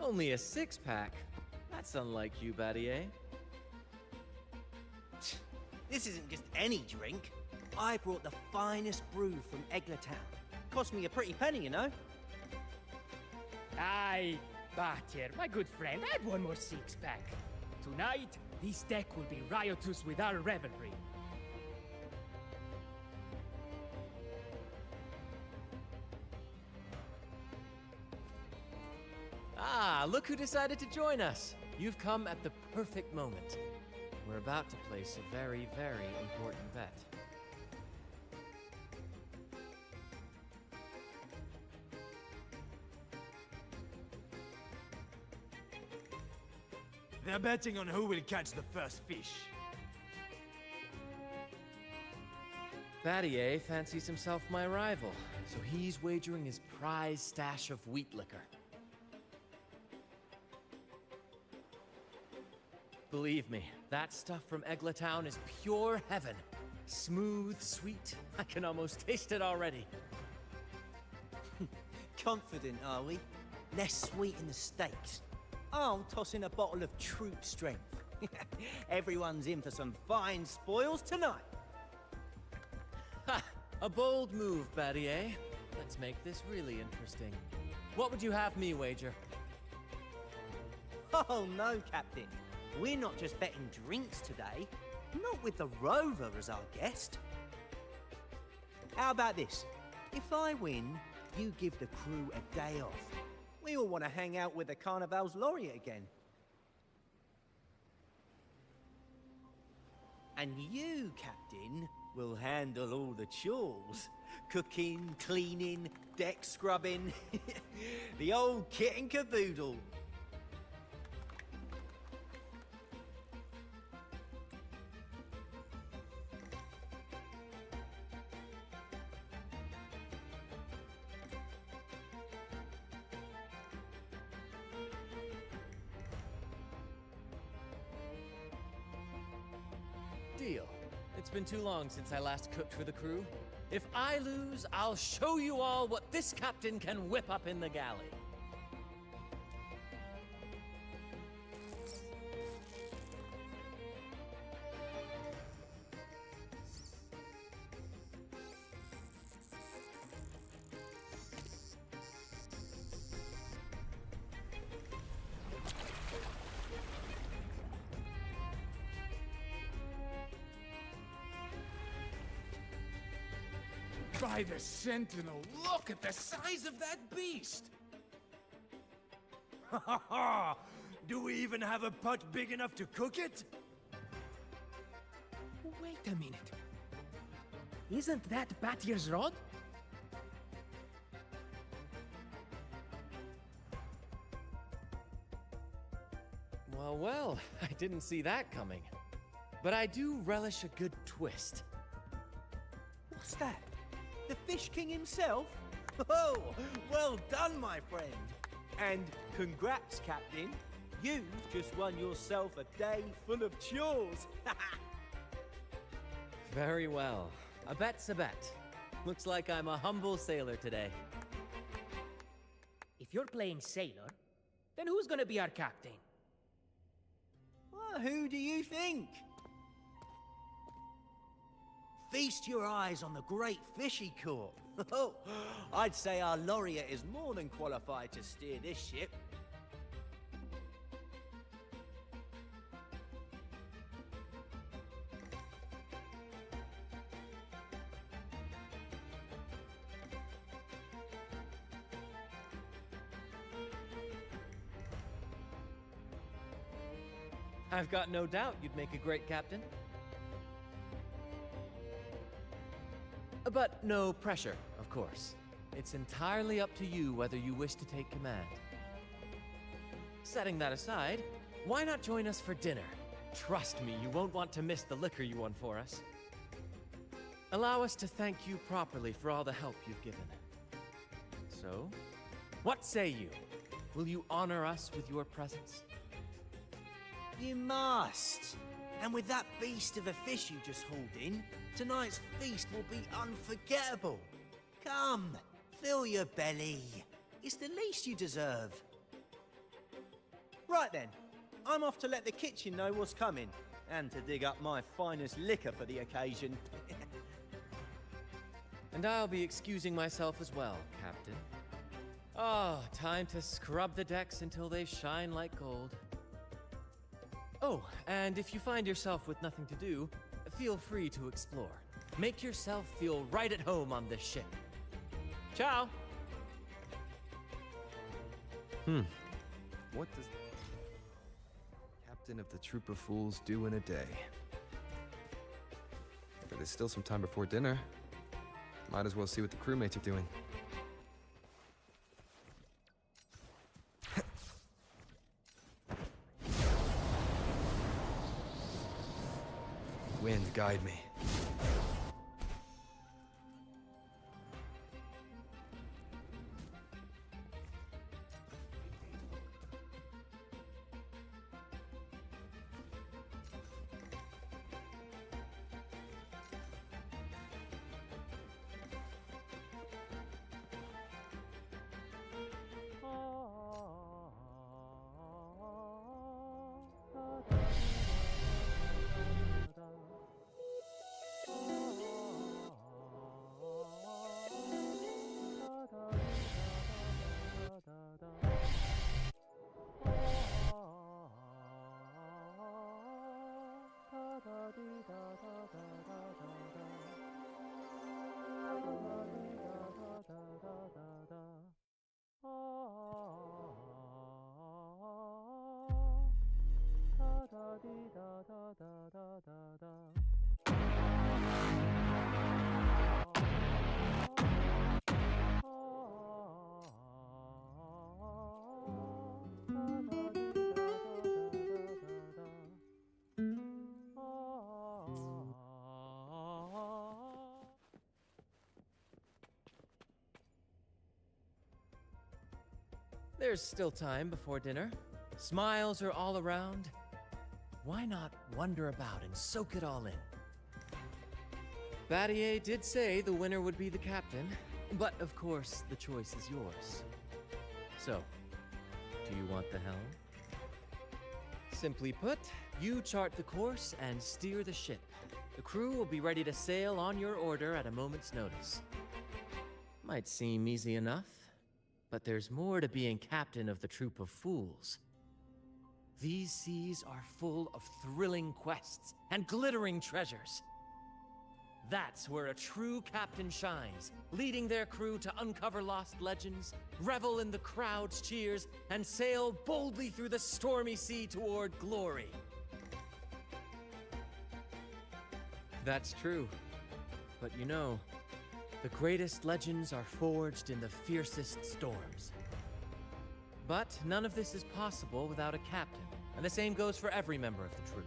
Only a six-pack? That's unlike you, Battier. This isn't just any drink. I brought the finest brew from Eglintown. Cost me a pretty penny, you know. Aye, Battier, my good friend, add one more six-pack. Tonight, this deck will be riotous with our revelry. Ah, look who decided to join us. You've come at the perfect moment. We're about to place a very, very important bet. They're betting on who will catch the first fish. Battier fancies himself my rival, so he's wagering his prize stash of wheat liquor. Believe me, that stuff from Eglintown is pure heaven. Smooth, sweet. I can almost taste it already. Confident, are we? Less sweet in the States. I'll toss in a bottle of troop strength. Everyone's in for some fine spoils tonight. Ha! A bold move, Battier. Let's make this really interesting. What would you have me wager? Oh no, Captain. We're not just betting drinks today. Not with the Rover as our guest. How about this? If I win, you give the crew a day off. We all want to hang out with the Carnival's laureate again. And you, Captain, will handle all the chores. Cooking, cleaning, deck scrubbing. The old kit and caboodle. Deal. It's been too long since I last cooked for the crew. If I lose, I'll show you all what this captain can whip up in the galley. By the Sentinel, look at the size of that beast! Ha ha ha! Do we even have a pot big enough to cook it? Wait a minute. Isn't that Battier's rod? Well, well, I didn't see that coming. But I do relish a good twist. What's that? The Fish King himself? Oh, well done, my friend. And congrats, Captain. You've just won yourself a day full of chores. Very well. A bet's a bet. Looks like I'm a humble sailor today. If you're playing sailor, then who's gonna be our captain? Well, who do you think? Feast your eyes on the great fish he caught. Oh, I'd say our laureate is more than qualified to steer this ship. I've got no doubt you'd make a great captain. But no pressure, of course. It's entirely up to you whether you wish to take command. Setting that aside, why not join us for dinner? Trust me, you won't want to miss the liquor you won for us. Allow us to thank you properly for all the help you've given. So, what say you? Will you honor us with your presence? You must. And with that beast of a fish you just hauled in, tonight's feast will be unforgettable. Come, fill your belly. It's the least you deserve. Right then, I'm off to let the kitchen know what's coming, and to dig up my finest liquor for the occasion. And I'll be excusing myself as well, Captain. Oh, time to scrub the decks until they shine like gold. Oh, and if you find yourself with nothing to do, feel free to explore. Make yourself feel right at home on this ship. Ciao! What does Captain of the Troop of Fools do in a day? But there's still some time before dinner. Might as well see what the crewmates are doing. Wind, guide me. There's still time before dinner. Smiles are all around. Why not wander about and soak it all in? Battier did say the winner would be the captain, but of course the choice is yours. So, do you want the helm? Simply put, you chart the course and steer the ship. The crew will be ready to sail on your order at a moment's notice. Might seem easy enough, but there's more to being captain of the Troop of Fools. These seas are full of thrilling quests and glittering treasures. That's where a true captain shines, leading their crew to uncover lost legends, revel in the crowd's cheers, and sail boldly through the stormy sea toward glory. That's true. But you know, the greatest legends are forged in the fiercest storms. But none of this is possible without a captain, and the same goes for every member of the troop.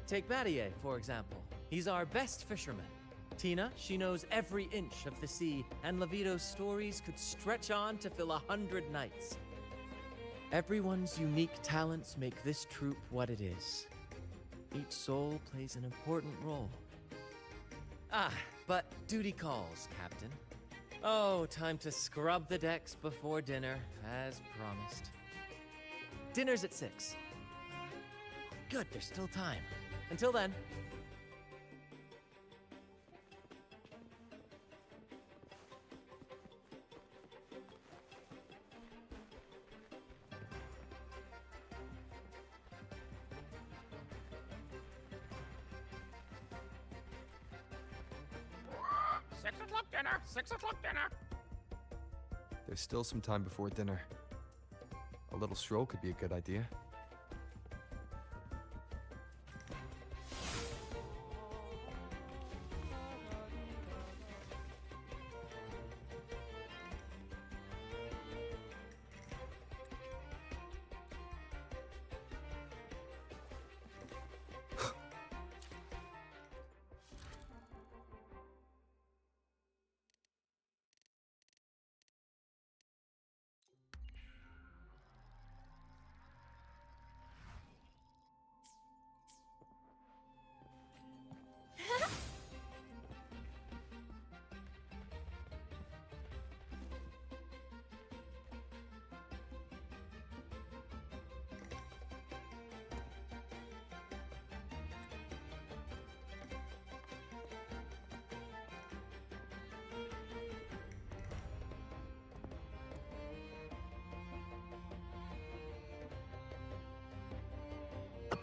Take Battier, for example. He's our best fisherman. Tina, she knows every inch of the sea, and Levito's stories could stretch on to fill 100 nights. Everyone's unique talents make this troop what it is. Each soul plays an important role. Ah, but duty calls, Captain. Oh, time to scrub the decks before dinner, as promised. Dinner's at 6. Good, there's still time. Until then. Dinner! 6 o'clock dinner! There's still some time before dinner. A little stroll could be a good idea.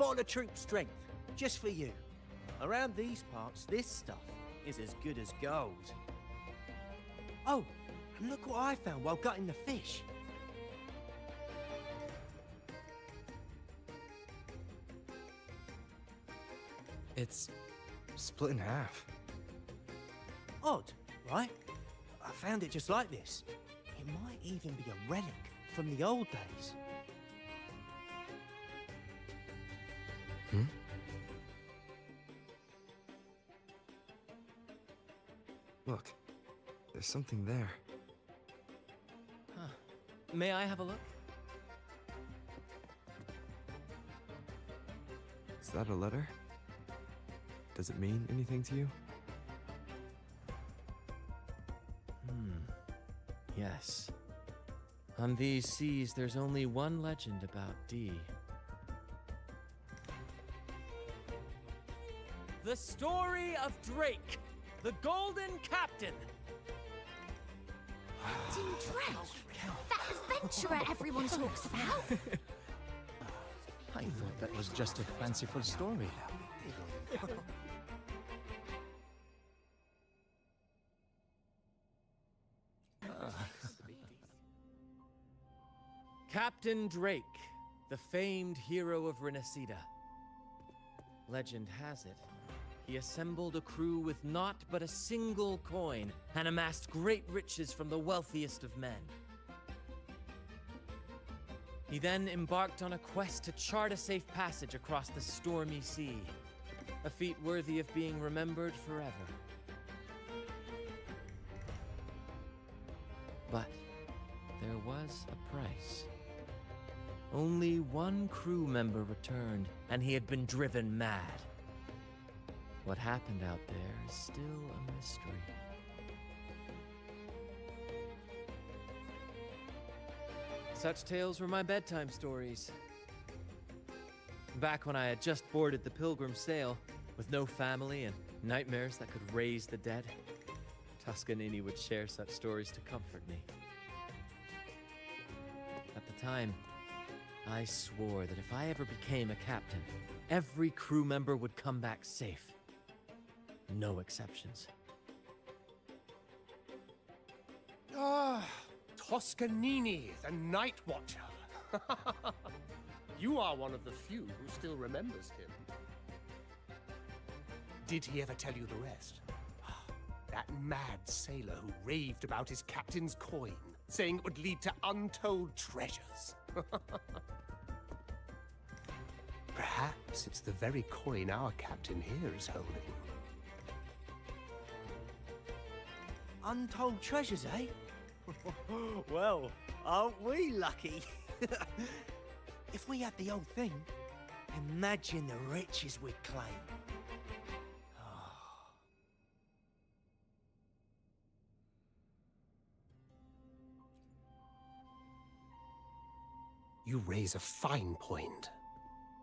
bottle of troop strength, just for you. Around these parts, this stuff is as good as gold. Oh, and look what I found while gutting the fish. It's split in half. Odd, right? I found it just like this. It might even be a relic from the old days. Hmm? Look, there's something there. Huh. May I have a look? Is that a letter? Does it mean anything to you? Yes. On these seas, there's only one legend about Dee. The story of Drake, the Golden Captain. Captain Drake? That adventurer everyone talks about? I thought that was just a fanciful story. Captain Drake, the famed hero of Renacida. Legend has it, he assembled a crew with naught but a single coin and amassed great riches from the wealthiest of men. He then embarked on a quest to chart a safe passage across the stormy sea, a feat worthy of being remembered forever. But there was a price. Only one crew member returned, and he had been driven mad. What happened out there is still a mystery. Such tales were my bedtime stories. Back when I had just boarded the Pilgrim sail, with no family and nightmares that could raise the dead, Toscanini would share such stories to comfort me. At the time, I swore that if I ever became a captain, every crew member would come back safe. No exceptions. Ah, Toscanini, the Night Watcher. You are one of the few who still remembers him. Did he ever tell you the rest? That mad sailor who raved about his captain's coin, saying it would lead to untold treasures. Perhaps it's the very coin our captain here is holding. Untold treasures, eh? Well, aren't we lucky? If we had the old thing, imagine the riches we'd claim. You raise a fine point.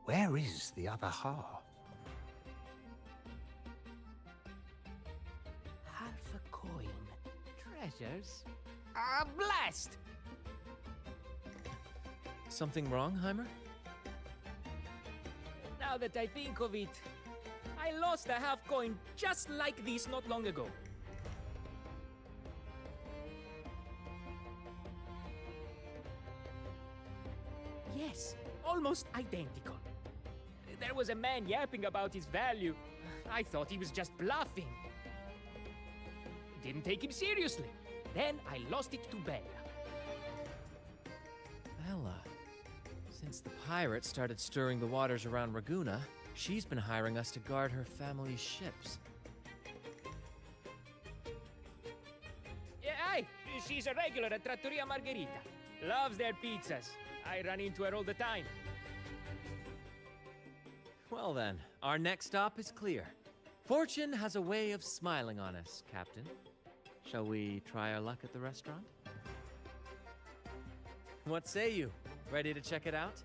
Where is the other half? Half a coin. Treasures? A blast! Something wrong, Heimer? Now that I think of it, I lost a half coin just like this not long ago. Yes, almost identical. There was a man yapping about his value. I thought he was just bluffing. Didn't take him seriously. Then I lost it to Bella. Bella. Since the pirates started stirring the waters around Raguna, she's been hiring us to guard her family's ships. Yeah, aye. She's a regular at Trattoria Margherita. Loves their pizzas. I run into her all the time. Well then, our next stop is clear. Fortune has a way of smiling on us, Captain. Shall we try our luck at the restaurant? What say you? Ready to check it out?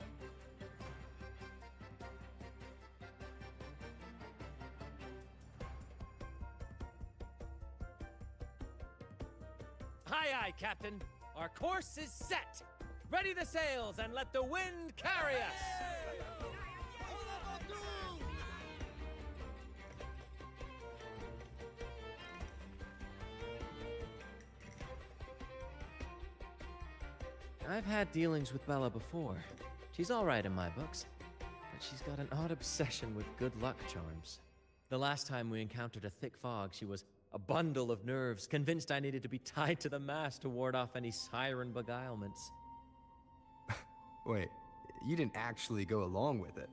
Aye, aye, Captain. Our course is set. Ready the sails and let the wind carry us. I've had dealings with Bella before. She's all right in my books, but she's got an odd obsession with good luck charms. The last time we encountered a thick fog, she was a bundle of nerves, convinced I needed to be tied to the mast to ward off any siren beguilements. Wait, you didn't actually go along with it?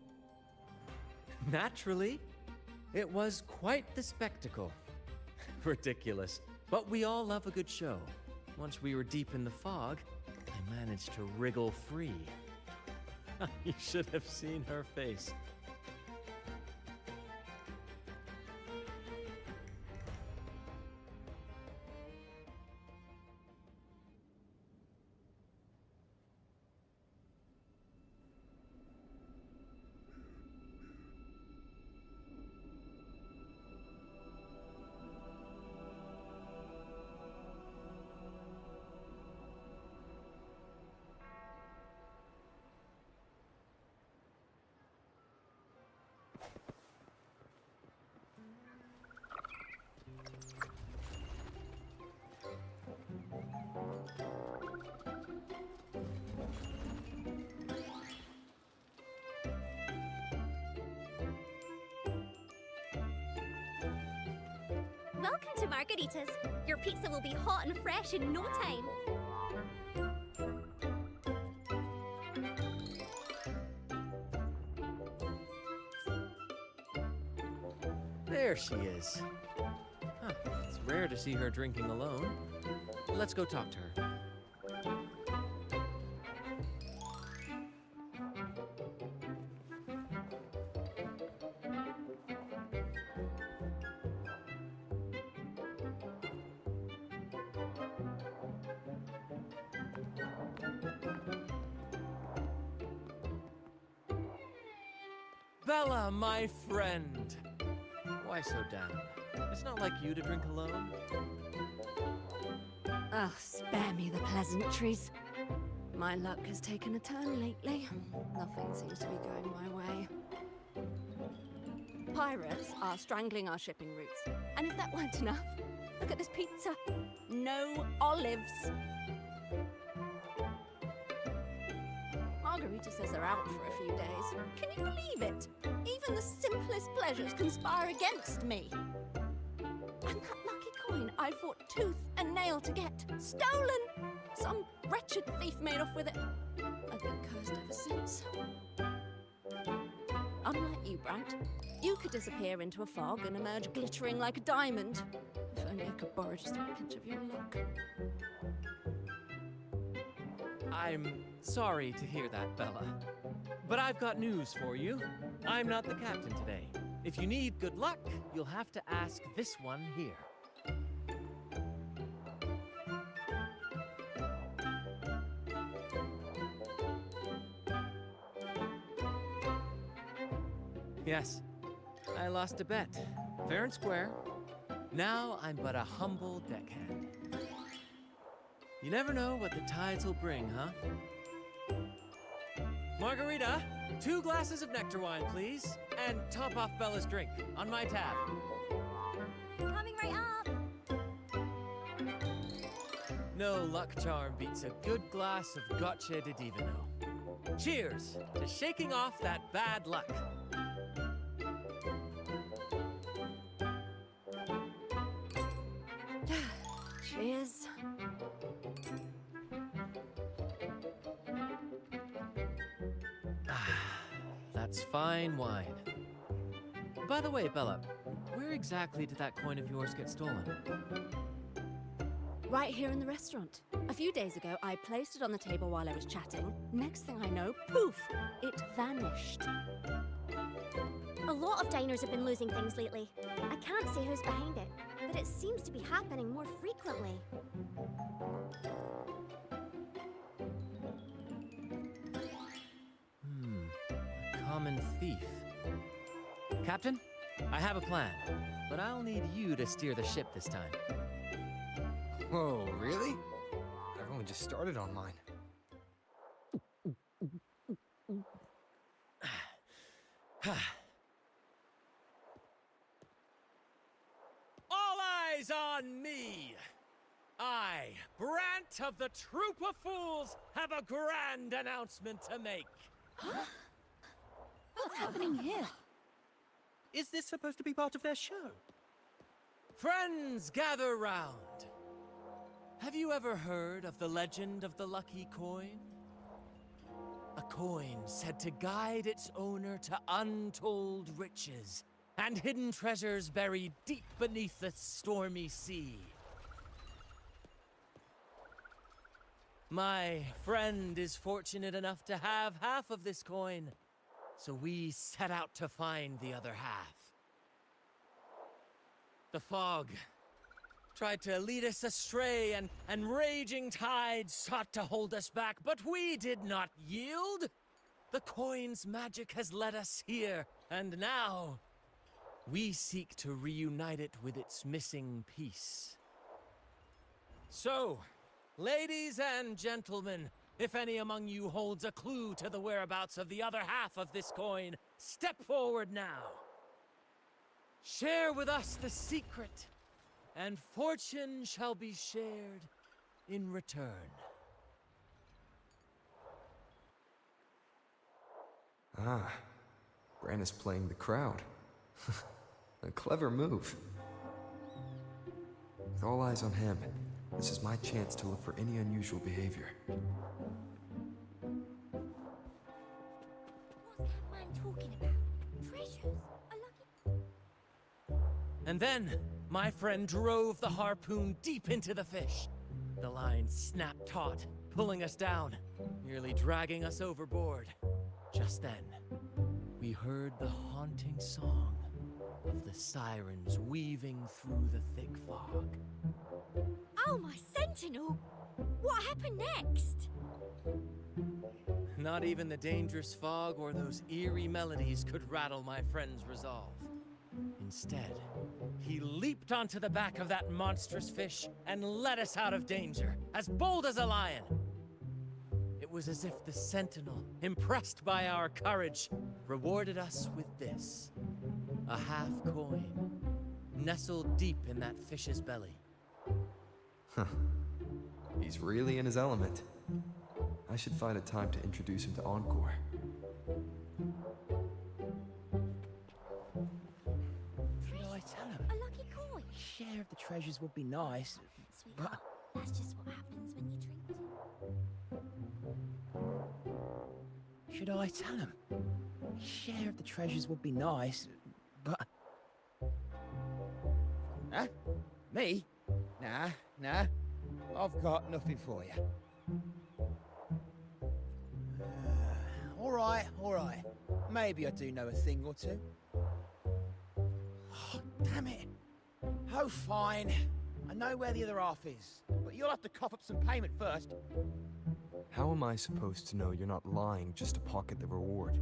Naturally. It was quite the spectacle. Ridiculous. But we all love a good show. Once we were deep in the fog, I managed to wriggle free. You should have seen her face. Welcome to Margarita's. Your pizza will be hot and fresh in no time. There she is. Huh, it's rare to see her drinking alone. Let's go talk to her. Bella, my friend. Why so down? It's not like you to drink alone. Oh, spare me the pleasantries. My luck has taken a turn lately. Nothing seems to be going my way. Pirates are strangling our shipping routes. And if that weren't enough, look at this pizza. No olives. Margarita says they're out for a few days. Can you believe it? Even the simplest pleasures conspire against me. And that lucky coin I fought tooth and nail to get. Stolen! Some wretched thief made off with it. I've been cursed ever since. Unlike you, Brant, you could disappear into a fog and emerge glittering like a diamond. If only I could borrow just a pinch of your luck. I'm sorry to hear that, Bella. But I've got news for you. I'm not the captain today. If you need good luck, you'll have to ask this one here. Yes, I lost a bet. Fair and square. Now I'm but a humble deckhand. You never know what the tides will bring, huh? Margarita, 2 glasses of nectar wine, please. And top off Bella's drink, on my tab. Coming right up. No luck charm beats a good glass of Gocce di Divino. Cheers to shaking off that bad luck. Cheers. That's fine wine. By the way, Bella, where exactly did that coin of yours get stolen? Right here in the restaurant. A few days ago, I placed it on the table while I was chatting. Next thing I know, poof, it vanished. A lot of diners have been losing things lately. I can't say who's behind it, but it seems to be happening more frequently. A common thief. Captain, I have a plan, but I'll need you to steer the ship this time. Whoa, really? I've only just started on mine. All eyes on me! I, Brant, Brant of the Troop of Fools have a grand announcement to make. What's happening here? Is this supposed to be part of their show? Friends, gather round. Have you ever heard of the legend of the lucky coin? A coin said to guide its owner to untold riches and hidden treasures buried deep beneath the stormy sea. My friend is fortunate enough to have half of this coin, so we set out to find the other half. The fog tried to lead us astray, and raging tides sought to hold us back, but we did not yield. The coin's magic has led us here, and now we seek to reunite it with its missing piece. So, ladies and gentlemen, if any among you holds a clue to the whereabouts of the other half of this coin, step forward now. Share with us the secret, and fortune shall be shared in return. Ah, Brant is playing the crowd. A clever move. With all eyes on him, this is my chance to look for any unusual behavior. What's that man talking about? Treasures? A lucky... And then, my friend drove the harpoon deep into the fish. The line snapped taut, pulling us down, nearly dragging us overboard. Just then, we heard the haunting song of the sirens weaving through the thick fog. Oh, my sentinel! What happened next? Not even the dangerous fog or those eerie melodies could rattle my friend's resolve. Instead, he leaped onto the back of that monstrous fish and led us out of danger, as bold as a lion. It was as if the sentinel, impressed by our courage, rewarded us with this: a half coin, nestled deep in that fish's belly. Huh. He's really in his element. I should find a time to introduce him to Encore. Should I tell him? A lucky coin? Share of the treasures would be nice, Sweetheart, that's just what happens when you drink too. should I tell him? Share of the treasures would be nice, but... Huh? Me? Nah. I've got nothing for you. All right. Maybe I do know a thing or two. Oh, damn it. Oh, fine. I know where the other half is, but you'll have to cough up some payment first. How am I supposed to know you're not lying just to pocket the reward?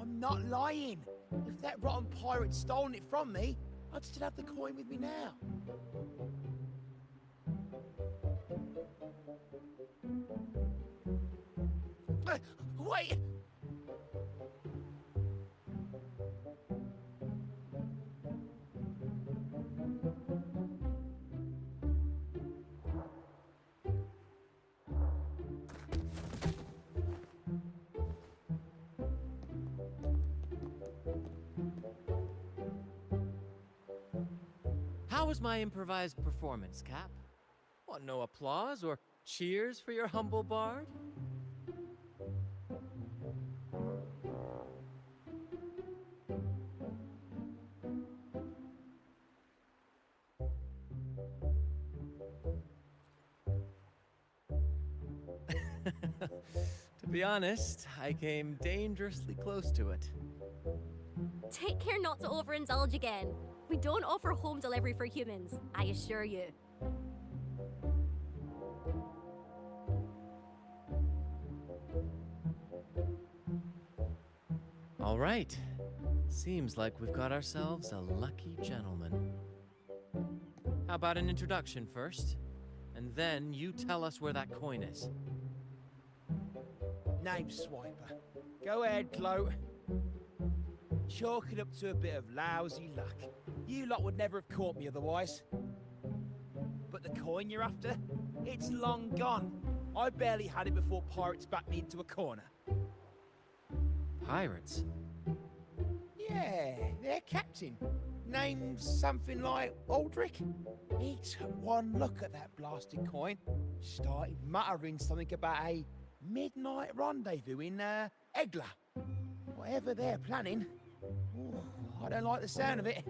I'm not lying. If that rotten pirate'd stolen it from me, I'd still have the coin with me now. Wait! How was my improvised performance, Cap? What, no applause or cheers for your humble bard? To be honest, I came dangerously close to it. Take care not to overindulge again. We don't offer home delivery for humans, I assure you. All right. Seems like we've got ourselves a lucky gentleman. How about an introduction first? And then you tell us where that coin is. Name swiper. Go ahead, Cloak. Chalk it up to a bit of lousy luck. You lot would never have caught me otherwise. But the coin you're after? It's long gone. I barely had it before pirates backed me into a corner. Pirates? Yeah, their captain. Named something like Aldrich. He took one look at that blasted coin, started muttering something about a midnight rendezvous in Egla. Whatever they're planning. Ooh, I don't like the sound of it.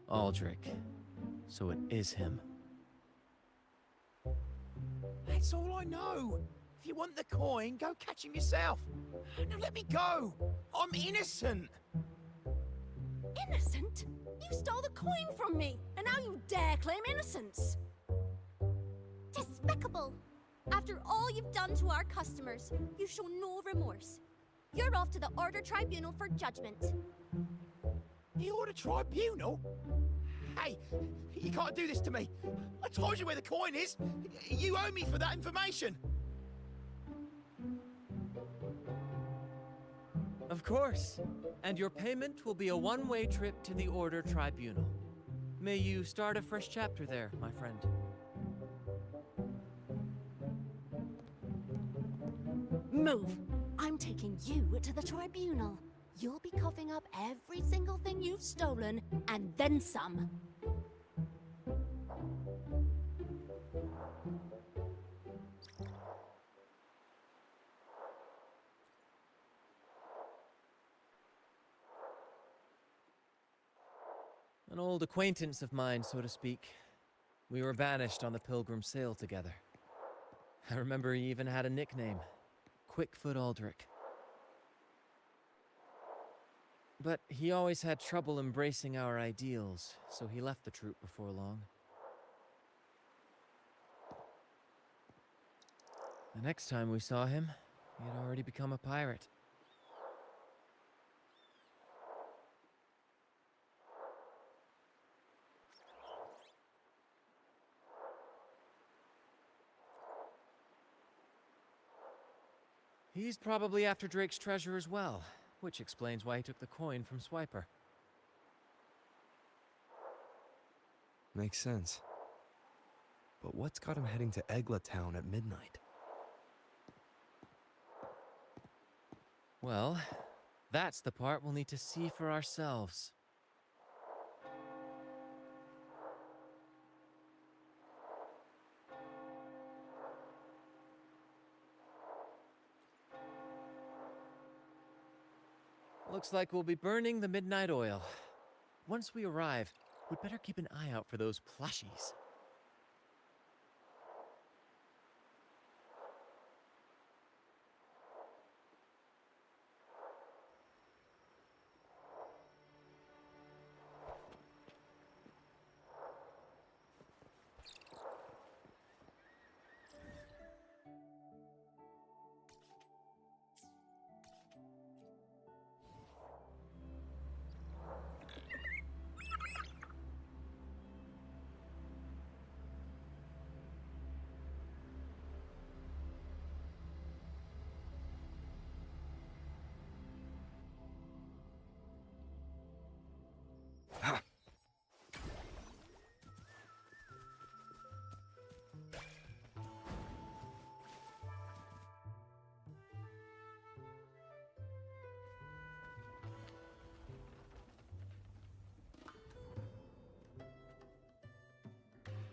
Aldrich. So it is him. That's all I know. If you want the coin, go catch him yourself. Now let me go. I'm innocent. Innocent? You stole the coin from me, and now you dare claim innocence. Despicable! After all you've done to our customers, you show no remorse. You're off to the Order Tribunal for judgment. The Order Tribunal? Hey, you can't do this to me. I told you where the coin is. You owe me for that information. Of course. And your payment will be a one-way trip to the Order Tribunal. May you start a fresh chapter there, my friend. Move! I'm taking you to the tribunal. You'll be coughing up every single thing you've stolen, and then some. An old acquaintance of mine, so to speak. We were banished on the Pilgrim sail together. I remember he even had a nickname. Quickfoot Aldrich. But he always had trouble embracing our ideals, so he left the troop before long. The next time we saw him, he had already become a pirate. He's probably after Drake's treasure as well, which explains why he took the coin from Swiper. Makes sense. But what's got him heading to Egla Town at midnight? Well, that's the part we'll need to see for ourselves. Looks like we'll be burning the midnight oil. Once we arrive, we'd better keep an eye out for those plushies.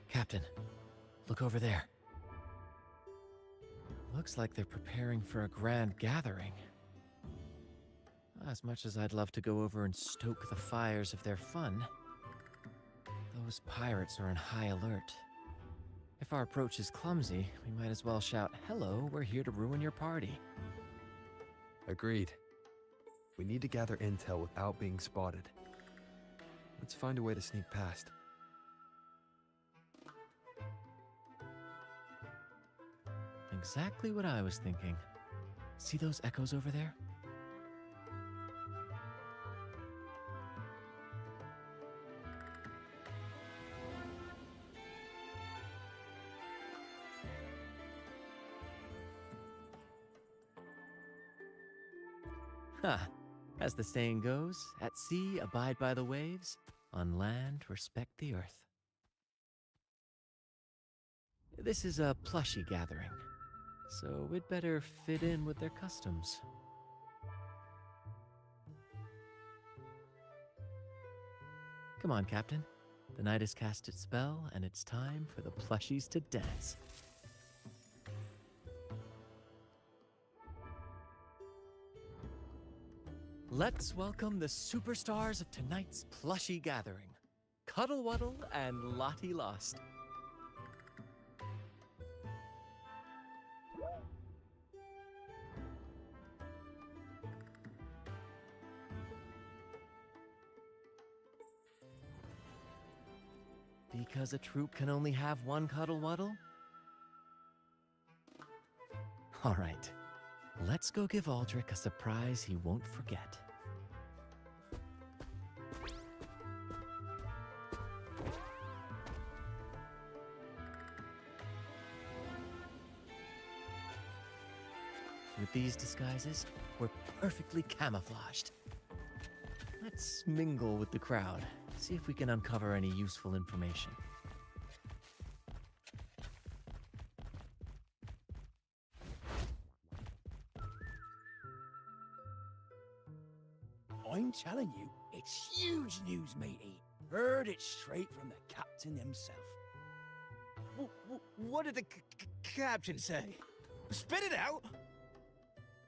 Captain, look over there. Looks like they're preparing for a grand gathering. As much as I'd love to go over and stoke the fires of their fun, those pirates are on high alert. If our approach is clumsy, we might as well shout, "Hello, we're here to ruin your party." Agreed. We need to gather intel without being spotted. Let's find a way to sneak past. Exactly what I was thinking. See those echoes over there? Ha! As the saying goes, at sea abide by the waves, on land respect the earth. This is a plushie gathering, so we'd better fit in with their customs. Come on, Captain. The night has cast its spell, and it's time for the plushies to dance. Let's welcome the superstars of tonight's plushie gathering, Cuddle Wuddle and Lottie Lost. Because a troop can only have one Cuddle Wuddle? All right, let's go give Aldrich a surprise he won't forget. With these disguises, we're perfectly camouflaged. Let's mingle with the crowd, see if we can uncover any useful information. I'm telling you, it's huge news, matey. Heard it straight from the captain himself. What did the captain say? Spit it out!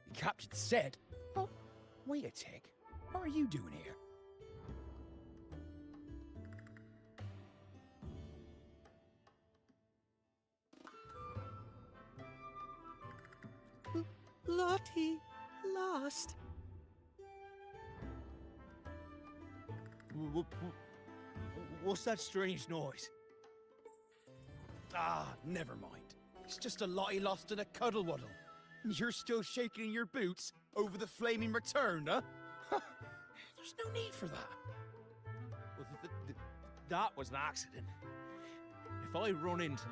The captain said, "Oh, wait a tick. What are you doing here?" Lottie Lost. What's that strange noise? Ah, never mind. It's just a Lottie Lost and a Cuddle Wuddle. And you're still shaking in your boots over the flaming return, huh? There's no need for that. Well, that was an accident. If I run into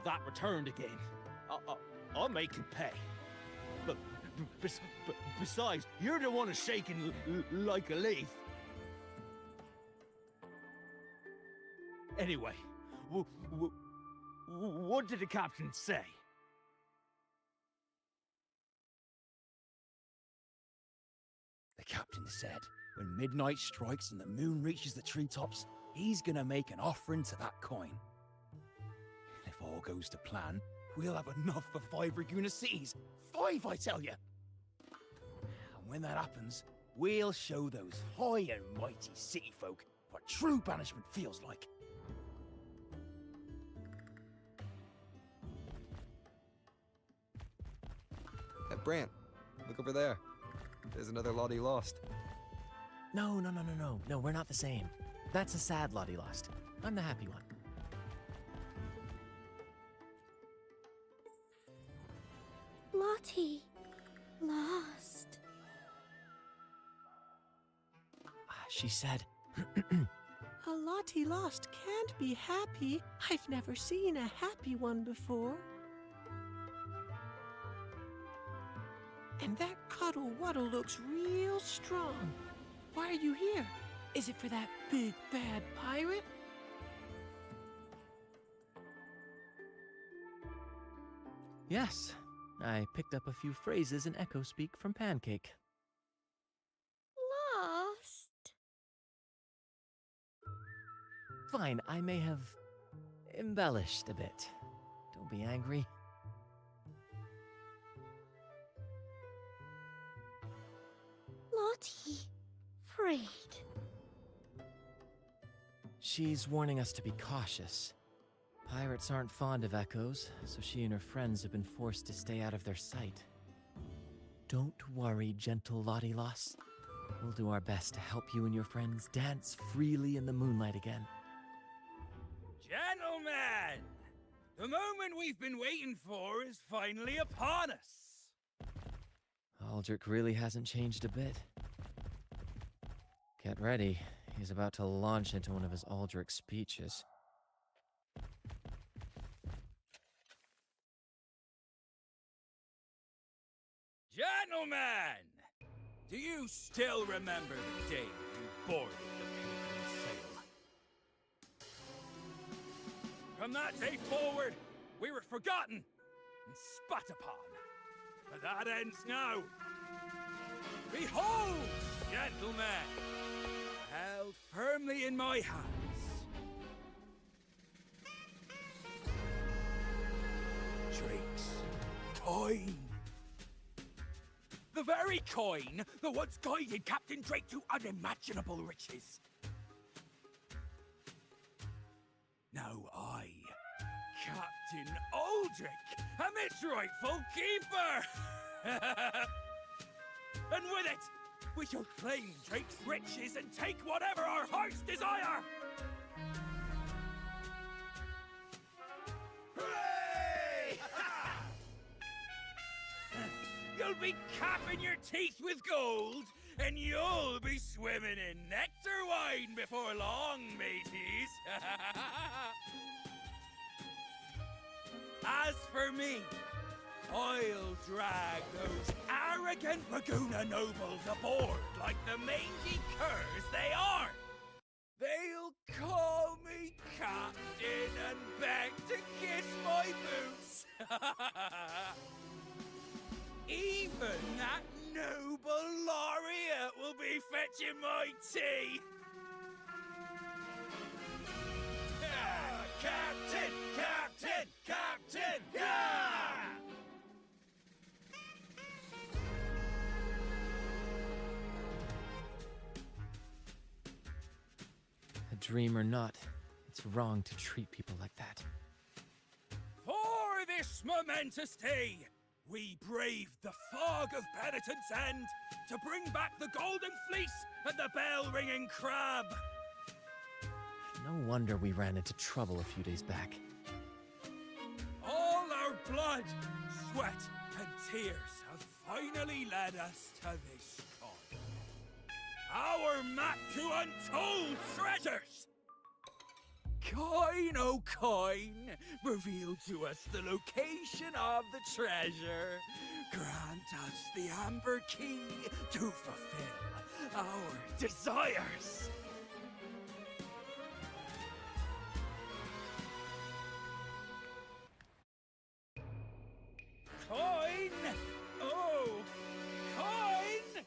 that returned again, I'll make you pay. But besides, you're the one who's shaking like a leaf. Anyway, what did the captain say? The captain said, when midnight strikes and the moon reaches the treetops, he's gonna make an offering to that coin. And if all goes to plan, we'll have enough for 5 Raguna cities. 5, I tell you! And when that happens, we'll show those high and mighty city folk what true banishment feels like. Hey, Brant, look over there. There's another Lottie Lost. No, we're not the same. That's a sad Lottie Lost. I'm the happy one. Lottie Lost. She said, A Lottie Lost can't be happy. I've never seen a happy one before. And that Cuddle Wuddle looks real strong. Why are you here? Is it for that big bad pirate? yes, I picked up a few phrases in Echo Speak from Pancake. Lost. Fine, I may have embellished a bit. Don't be angry. Lottie. Afraid. She's warning us to be cautious. Pirates aren't fond of echoes, so she and her friends have been forced to stay out of their sight. Don't worry, gentle Lottie Lost. We'll do our best to help you and your friends dance freely in the moonlight again. Gentlemen! The moment we've been waiting for is finally upon us! Aldrich really hasn't changed a bit. Get ready. He's about to launch into one of his Aldrich speeches. Gentlemen! Do you still remember the day you boarded the Pilgrim's Sail? From that day forward, we were forgotten and spat upon. But that ends now. Behold, gentlemen, held firmly in my hands. Drake's coin. The very coin that once guided Captain Drake to unimaginable riches. Now I, Captain Aldrich, am its rightful keeper! And with it, we shall claim Drake's riches and take whatever our hearts desire! Hooray! You'll be capping your teeth with gold, and you'll be swimming in nectar wine before long, mateys. As for me, I'll drag those arrogant Laguna nobles aboard like the mangy curs they are. They'll call me captain and beg to kiss my boots. Even that noble laureate will be fetching my tea. Captain! Captain! Captain! Yeah! A dream or not, it's wrong to treat people like that. For this momentous day, we braved the fog of penitence and to bring back the golden fleece and the bell-ringing crab. No wonder we ran into trouble a few days back. All our blood, sweat, and tears have finally led us to this coin. Our map to untold treasures! Coin, oh coin, reveal to us the location of the treasure. Grant us the amber key to fulfill our desires. Coin! Oh, coin!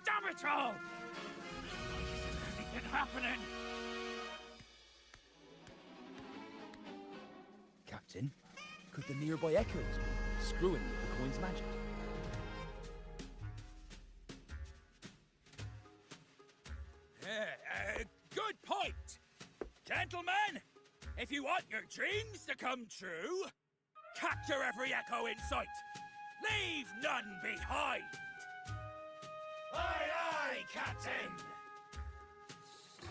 Damn it all! Why isn't anything happening? Captain, could the nearby echoes be screwing with the coin's magic? Good point! Gentlemen, if you want your dreams to come true, capture every echo in sight. Leave none behind! Aye, aye, Captain!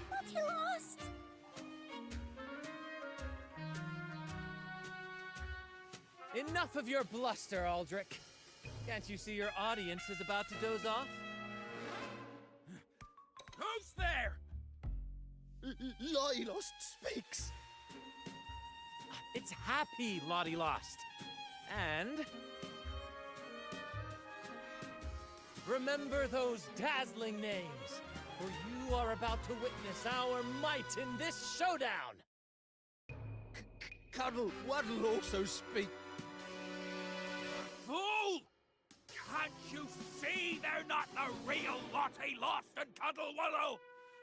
But he lost! Enough of your bluster, Aldrich. Can't you see your audience is about to doze off? Who's there? Lottie Lost speaks! It's Happy Lottie Lost. And remember those dazzling names, for you are about to witness our might in this showdown. Cuddle Waddle also speak. Fool! Can't you see they're not the real Lottie Lost and Cuddle Wallow?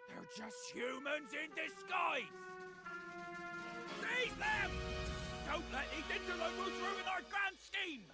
They're just humans in disguise! Seize them! Don't let these interlopers ruin our grand scheme!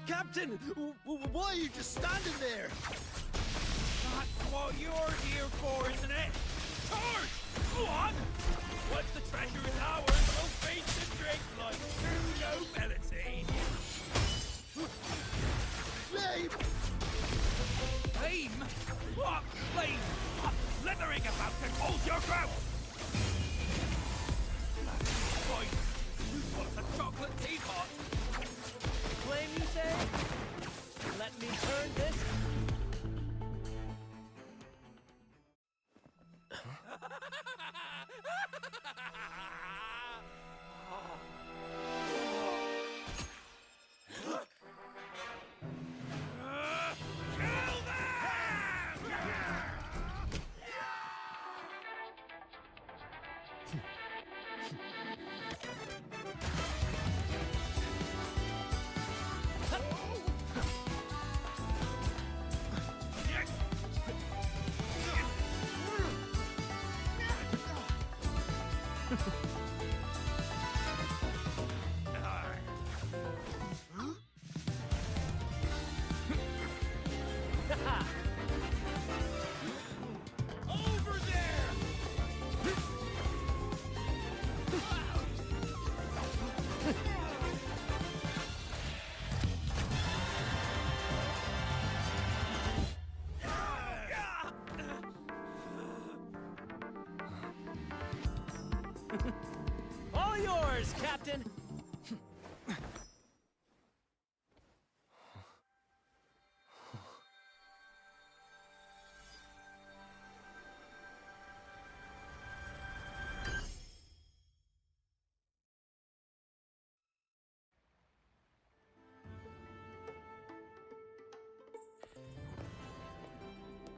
Captain, why are you just standing there? That's what you're here for, isn't it? Charge! Go on! Once the treasure is ours, we'll feast and drink like true nobility. Babe! Hey, Look out! Boy, you want a chocolate teapot? Flame, you say? Let me turn this. Kill them! Over there! All yours, Captain!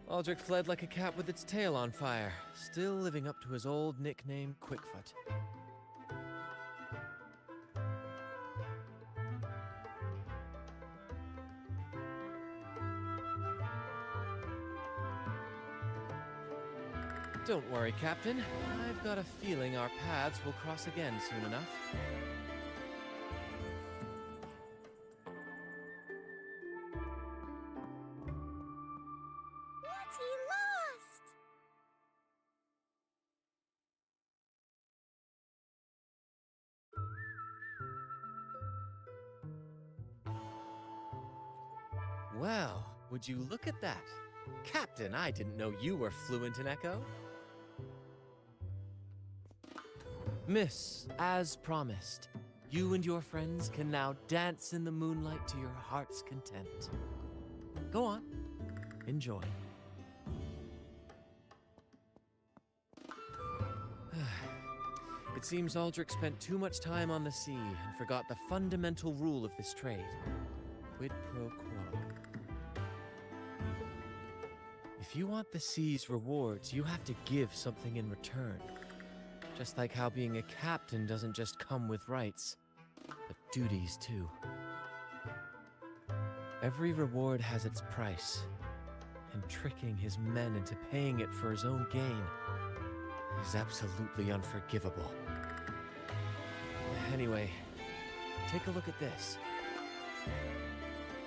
Aldrich fled like a cat with its tail on fire, still living up to his old nickname, Quickfoot. Don't worry, Captain. I've got a feeling our paths will cross again soon enough. What's he lost? Well, would you look at that? Captain, I didn't know you were fluent in Echo. Miss, as promised, you and your friends can now dance in the moonlight to your heart's content. Go on, enjoy. It seems Aldrich spent too much time on the sea and forgot the fundamental rule of this trade. Quid pro quo. If you want the sea's rewards, you have to give something in return. Just like how being a captain doesn't just come with rights, but duties too. Every reward has its price, and tricking his men into paying it for his own gain is absolutely unforgivable. Anyway, take a look at this.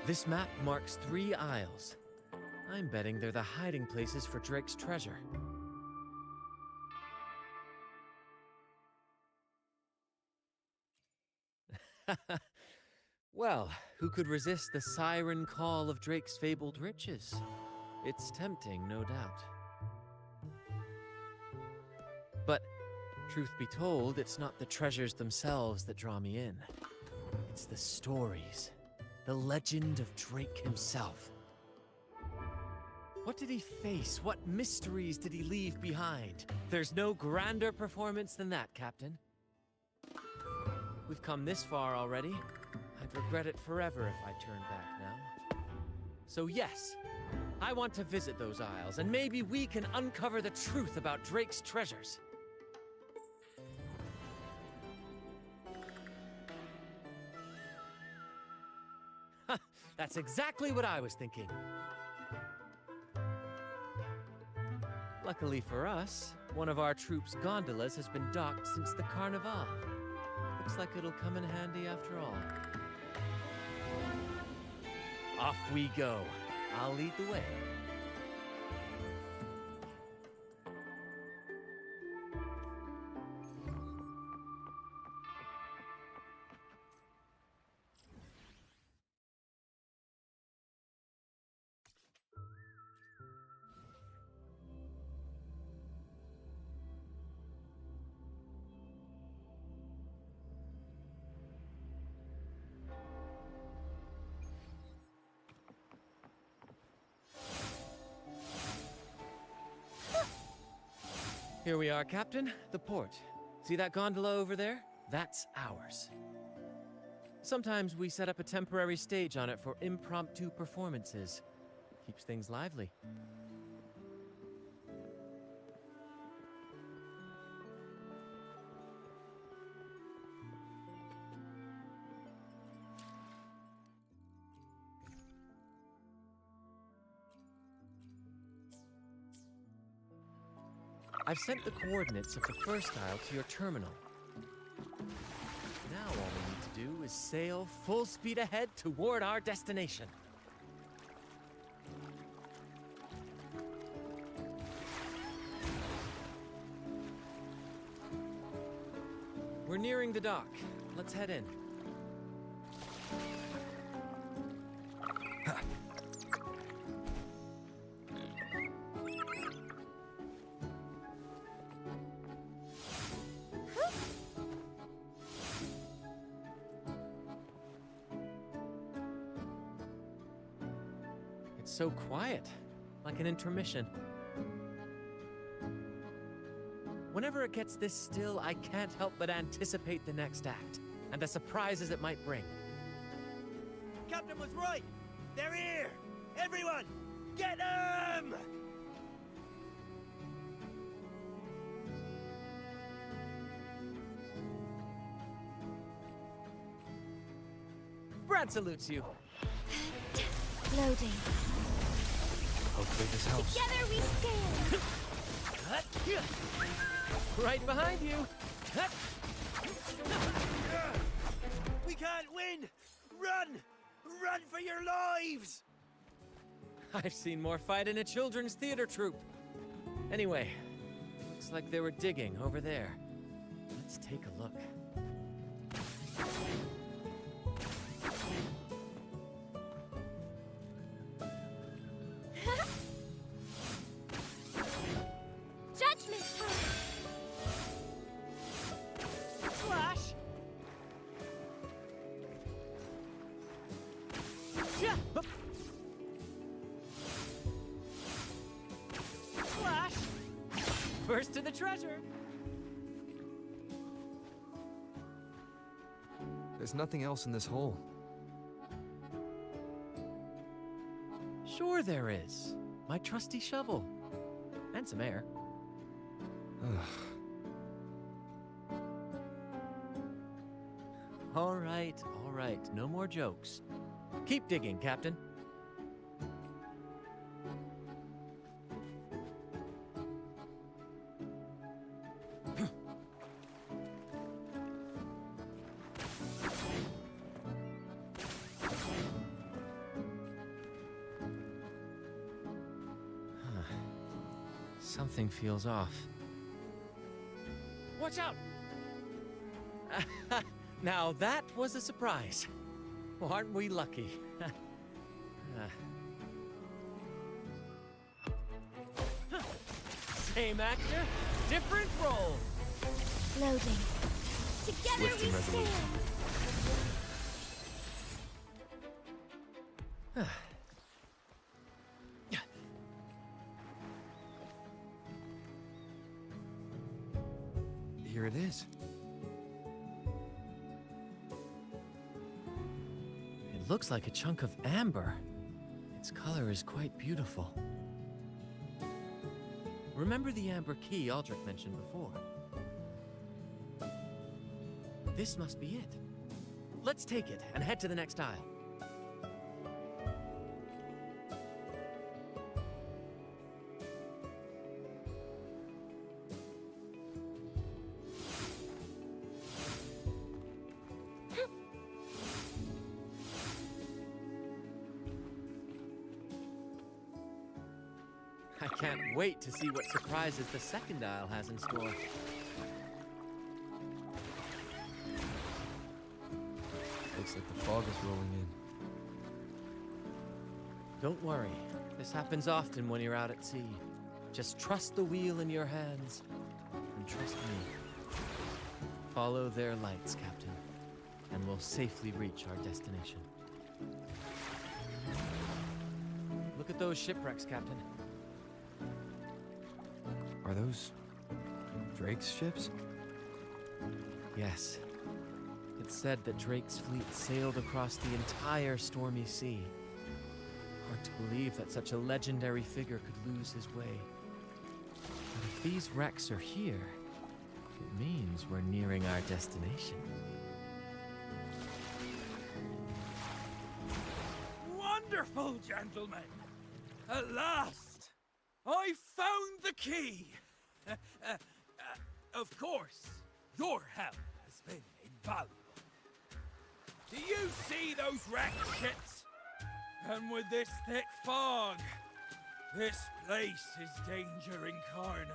This map marks 3 isles. I'm betting they're the hiding places for Drake's treasure. Well, who could resist the siren call of Drake's fabled riches? It's tempting, no doubt. But, truth be told, it's not the treasures themselves that draw me in. It's the stories, the legend of Drake himself. What did he face? What mysteries did he leave behind? There's no grander performance than that, Captain. We've come this far already. I'd regret it forever if I turned back now. So yes, I want to visit those isles, and maybe we can uncover the truth about Drake's treasures. That's exactly what I was thinking. Luckily for us, one of our troops' gondolas has been docked since the Carnival. Looks like it'll come in handy after all. Off we go. I'll lead the way. Here we are, Captain. The port. See that gondola over there? That's ours. Sometimes we set up a temporary stage on it for impromptu performances. Keeps things lively. I've sent the coordinates of the first isle to your terminal. Now all we need to do is sail full speed ahead toward our destination. We're nearing the dock. Let's head in. It's so quiet, like an intermission. Whenever it gets this still, I can't help but anticipate the next act, and the surprises it might bring. Captain was right! They're here! Everyone! Get them! Brant salutes you. Loading. Hopefully this helps. Together we stand. Right behind you. We can't win! Run! Run for your lives! I've seen more fight in a children's theater troupe. Anyway, looks like they were digging over there. Let's take a look. Judgment time. Flash! Flash! First to the treasure. There's nothing else in this hole. Sure there is. My trusty shovel. And some air. All right. No more jokes. Keep digging, Captain. Something feels off. Watch out! Now that was a surprise. Well, aren't we lucky? Same actor, different role. Loading. Together Swift we and resolute. stand. Here it is. It looks like a chunk of amber. Its color is quite beautiful. Remember the amber key Aldrich mentioned before? This must be it. Let's take it and head to the next aisle. I can't wait to see what surprises the second aisle has in store. Looks like the fog is rolling in. Don't worry. This happens often when you're out at sea. Just trust the wheel in your hands. And trust me. Follow their lights, Captain. And we'll safely reach our destination. Look at those shipwrecks, Captain. Are those Drake's ships? Yes. It's said that Drake's fleet sailed across the entire stormy sea. Hard to believe that such a legendary figure could lose his way. But if these wrecks are here, it means we're nearing our destination. Wonderful, gentlemen! At last, I found the key! Of course, your help has been invaluable. Do you see those wrecked ships? And with this thick fog, this place is danger incarnate.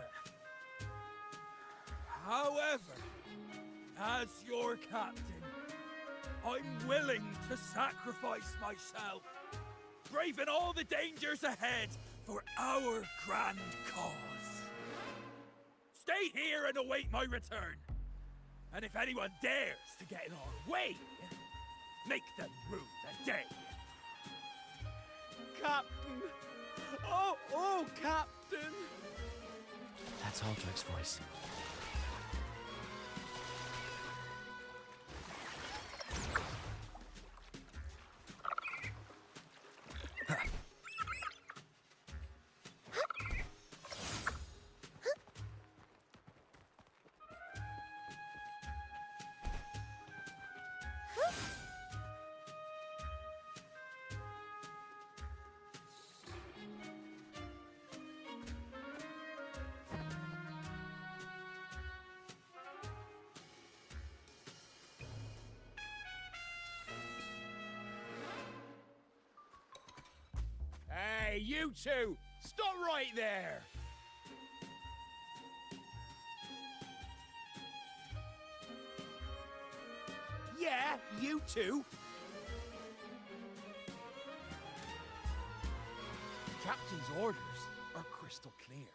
However, as your captain, I'm willing to sacrifice myself, braving all the dangers ahead for our grand cause. Stay here and await my return. And if anyone dares to get in our way, make them rue the day. Captain! Oh, Captain! That's Aldrich's voice. Hey, you two! Stop right there! Yeah, you two! The captain's orders are crystal clear.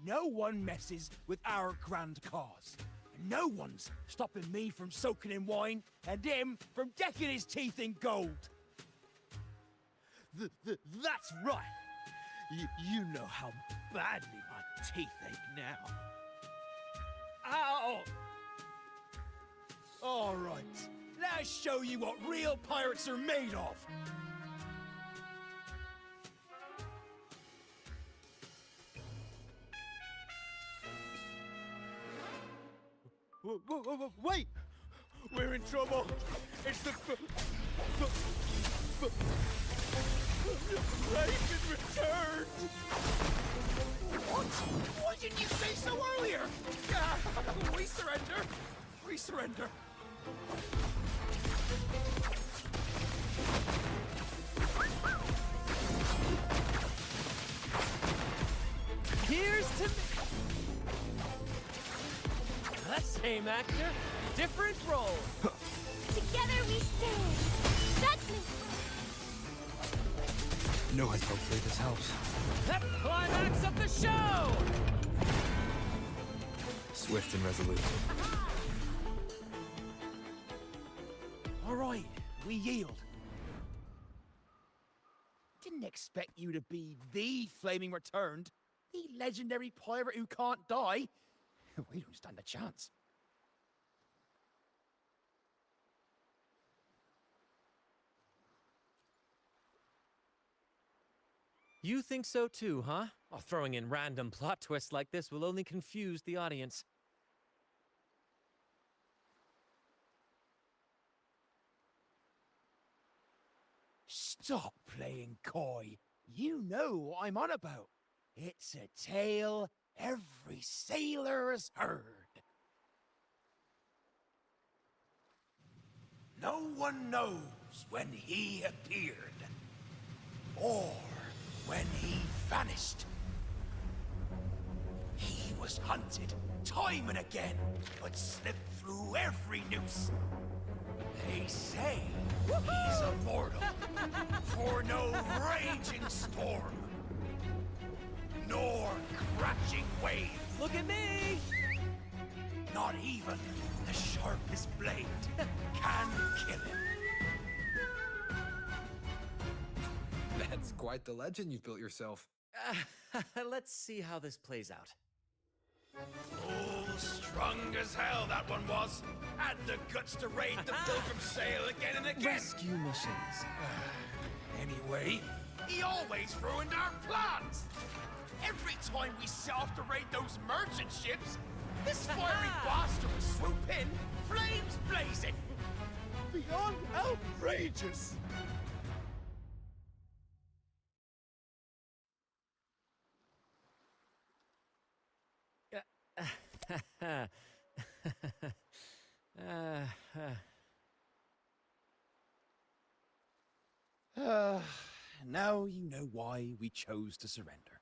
No one messes with our grand cause. And no one's stopping me from soaking in wine and him from decking his teeth in gold. That's right. You know how badly my teeth ache now. Ow! All right, let's show you what real pirates are made of. Wait! We're in trouble. It's the Raven returned! What? Why didn't you say so earlier? We surrender! We surrender! Here's to me! The same actor, different role. Together we stand. Judgment. No, hopefully this helps. The climax of the show! Swift and resolute. All right, we yield. Didn't expect you to be the Flaming Returned, the legendary pirate who can't die. We don't stand a chance. You think so too, huh? Oh, throwing in random plot twists like this will only confuse the audience. Stop playing coy. You know what I'm on about. It's a tale every sailor has heard. No one knows when he appeared, or when he vanished. He was hunted time and again, but slipped through every noose. They say he's immortal, for no raging storm, nor crashing wave. Look at me! Not even the sharpest blade can kill him. That's quite the legend you've built yourself. Let's see how this plays out. Full Strong as hell, that one was. Had the guts to raid the Pilgrim Sail again and again. Rescue missions. Anyway, he always ruined our plans. Every time we set off to raid those merchant ships, this fiery bastard would swoop in, flames blazing. Beyond outrageous! Now you know why we chose to surrender.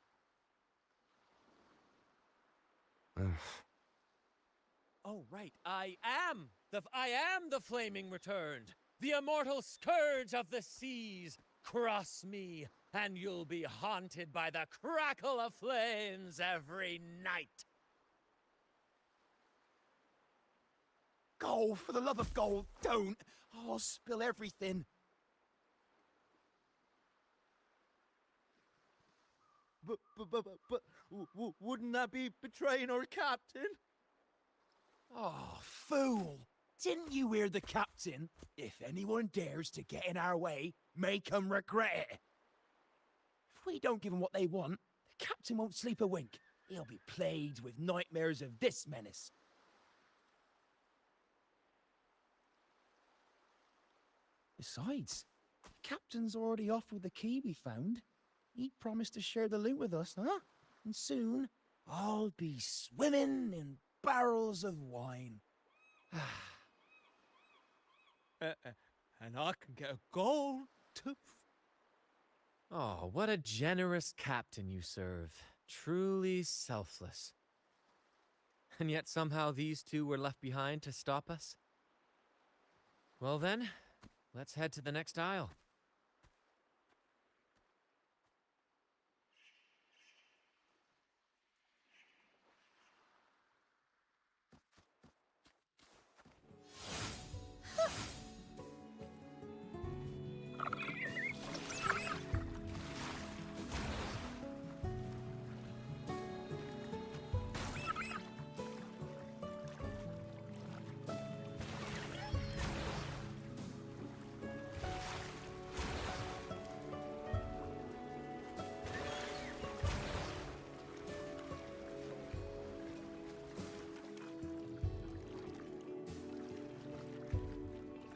Oh, right. I am the flaming returned, the immortal scourge of the seas. Cross me, and you'll be haunted by the crackle of flames every night. Gold, for the love of gold, don't! I'll spill everything. But wouldn't that be betraying our captain? Oh, fool! Didn't you hear the captain? If anyone dares to get in our way, make 'em regret it. If we don't give 'em what they want, the captain won't sleep a wink. He'll be plagued with nightmares of this menace. Besides, the captain's already off with the key we found. He promised to share the loot with us, huh? And soon, I'll be swimming in barrels of wine. And I can get a gold tooth. Oh, what a generous captain you serve. Truly selfless. And yet somehow these two were left behind to stop us? Well then, let's head to the next aisle.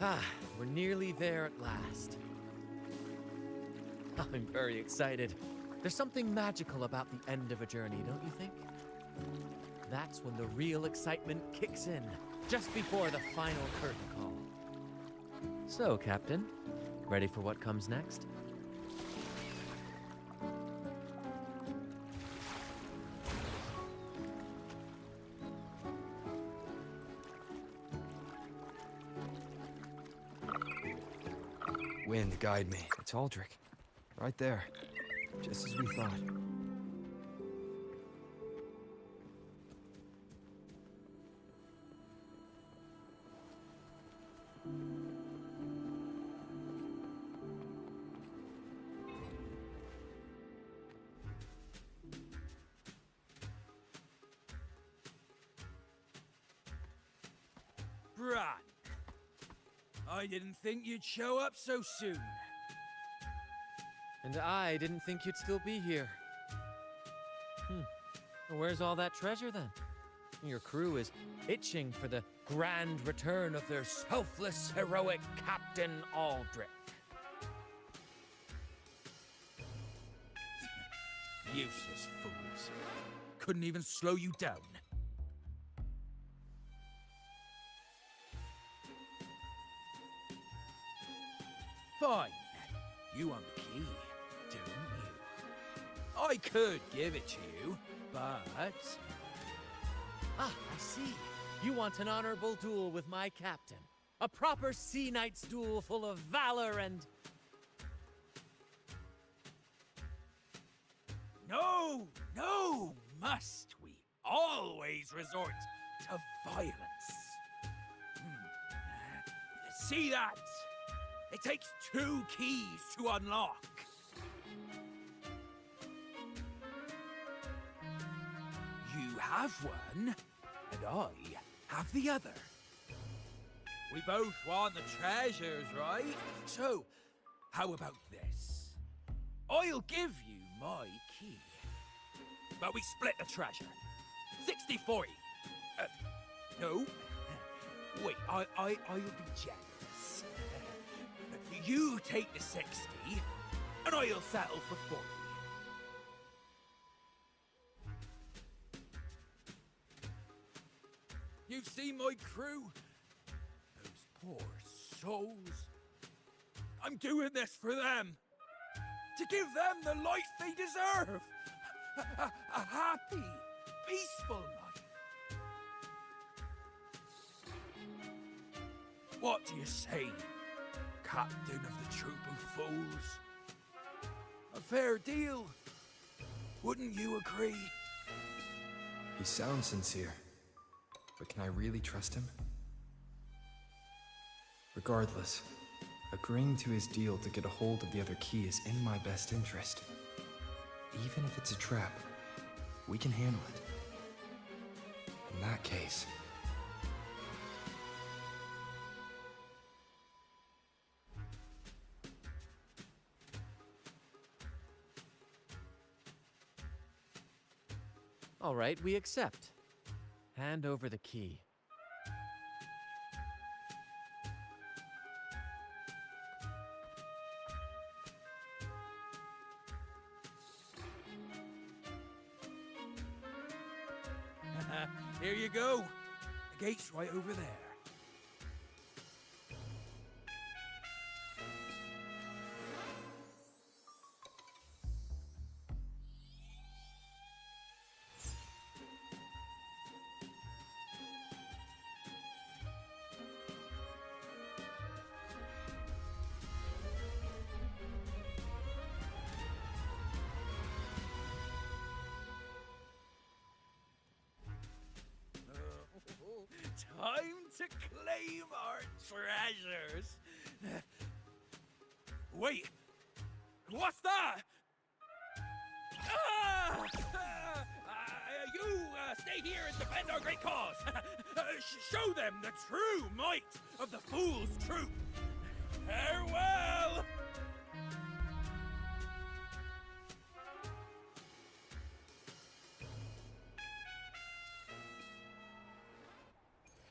Ah, we're nearly there at last. I'm very excited. There's something magical about the end of a journey, don't you think? That's when the real excitement kicks in, just before the final curtain call. So, Captain, ready for what comes next? Wind, guide me. It's Aldrich. Right there. Just as we thought. Brant, I didn't think you'd show up so soon. And I didn't think you'd still be here. Well, where's all that treasure then? Your crew is itching for the grand return of their selfless, heroic Captain Aldrich. Useless fools. Couldn't even slow you down. Fine. You want the key, don't you? I could give it to you, but... Ah, I see. You want an honorable duel with my captain. A proper sea knight's duel full of valor and... No, no, must we always resort to violence? See that? It takes 2 keys to unlock. You have one, and I have the other. We both want the treasures, right? So, how about this? I'll give you my key. But we split the treasure. 60-40. No. Wait, I'll be generous. You take the 60, and I'll settle for 40. You've seen my crew? Those poor souls. I'm doing this for them. To give them the life they deserve. A happy, peaceful life. What do you say, Captain of the Troop of Fools? A fair deal, wouldn't you agree? He sounds sincere, but can I really trust him? Regardless, agreeing to his deal to get a hold of the other key is in my best interest. Even if it's a trap, we can handle it. In that case... All right, we accept. Hand over the key. Here you go. The gate's right over there. Time to claim our treasures. Wait, what's that? You stay here and defend our great cause. Show them the true might of the Fool's Troop. Farewell!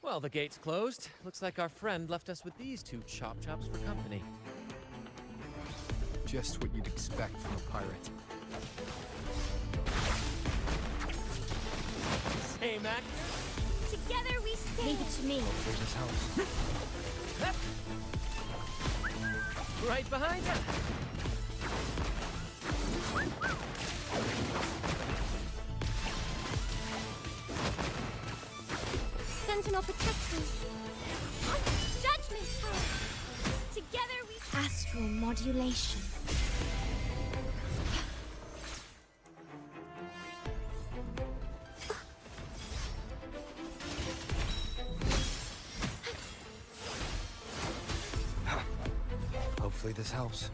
Well, the gate's closed. Looks like our friend left us with these two chop chops for company. just what you'd expect from a pirate. Same actor? Together we stand. Leave it to me. Hopefully this helps. Right behind us. Sentinel protection. Judgment power. Together we... Astral modulation. Hopefully this helps.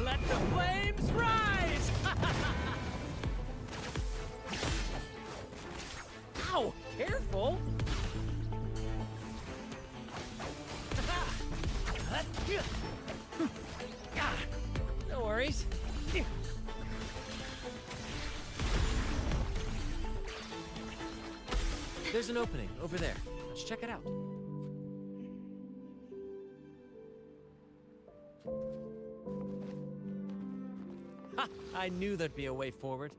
Let the flames rise! Ow! Careful! No worries. There's an opening over there. Let's check it out. Ha! I knew there'd be a way forward.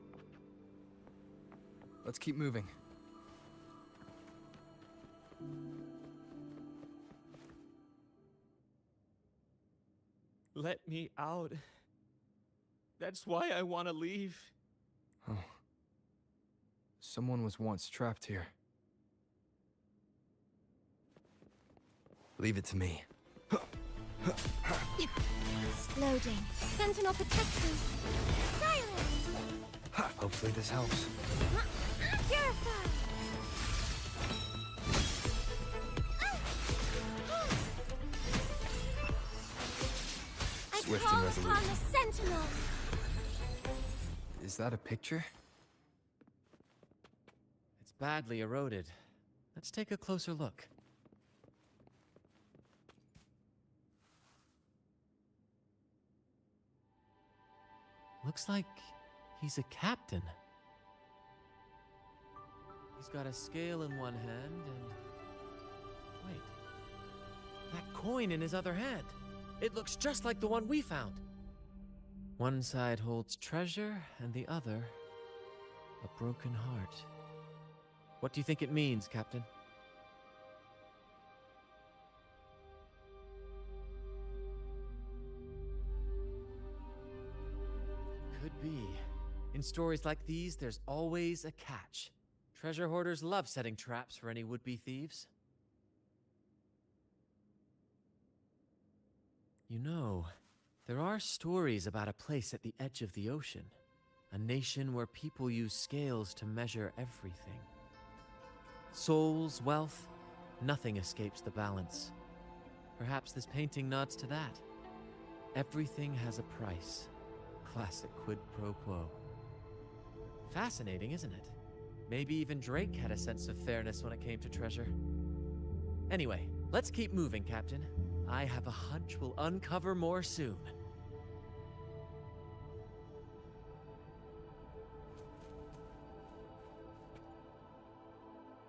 Let's keep moving. Let me out. That's why I want to leave. Oh. Someone was once trapped here. Leave it to me. Exploding. Sentinel protection. Silence! Hopefully this helps. Purify! I Swift call and resolute. upon the Sentinel! Is that a picture? It's badly eroded. Let's take a closer look. Looks like he's a captain. He's got a scale in one hand and... Wait. That coin in his other hand. It looks just like the one we found. One side holds treasure and the other a broken heart. What do you think it means, Captain? Could be. In stories like these, there's always a catch. Treasure hoarders love setting traps for any would-be thieves. You know, there are stories about a place at the edge of the ocean. A nation where people use scales to measure everything. Souls, wealth, nothing escapes the balance. Perhaps this painting nods to that. Everything has a price. Classic quid pro quo. Fascinating, isn't it? Maybe even Drake had a sense of fairness when it came to treasure. Anyway, let's keep moving, Captain. I have a hunch we'll uncover more soon.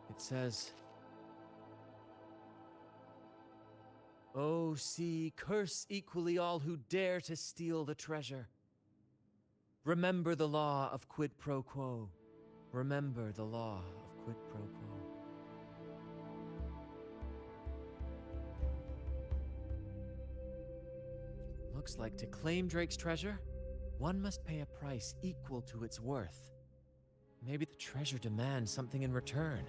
It says, "O sea, curse equally all who dare to steal the treasure. Remember the law of quid pro quo. Remember the law of quid pro quo." Looks like to claim Drake's treasure, one must pay a price equal to its worth. Maybe the treasure demands something in return.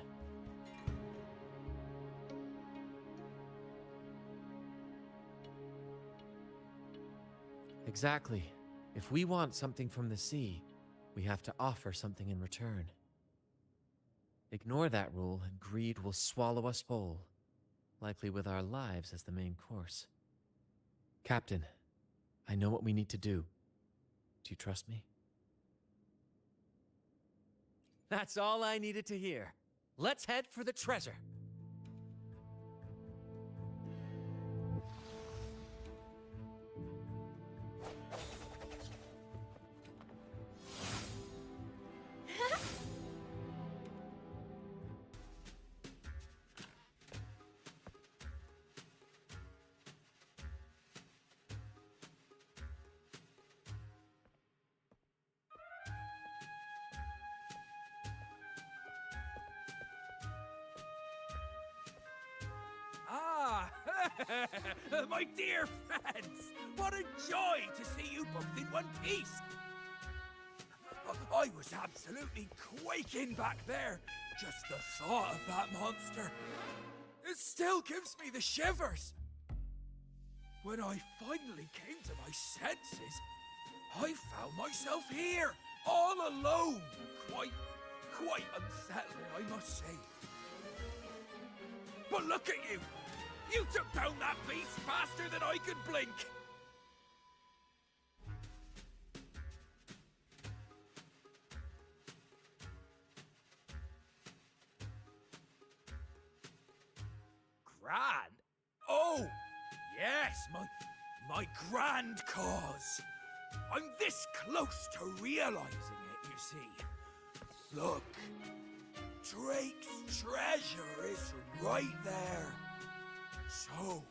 Exactly. If we want something from the sea, we have to offer something in return. Ignore that rule and greed will swallow us whole, likely with our lives as the main course. Captain, I know what we need to do. Do you trust me? That's all I needed to hear. Let's head for the treasure. Ah, my dear friends, what a joy to see you both in one piece. I was absolutely quaking back there. Just the thought of that monster. It still gives me the shivers. When I finally came to my senses, I found myself here, all alone. Quite unsettling, I must say. But look at you! You took down that beast faster than I could blink! Grand? Oh! Yes, my grand cause! I'm this close to realizing it, you see. Look. Drake's treasure is right there. So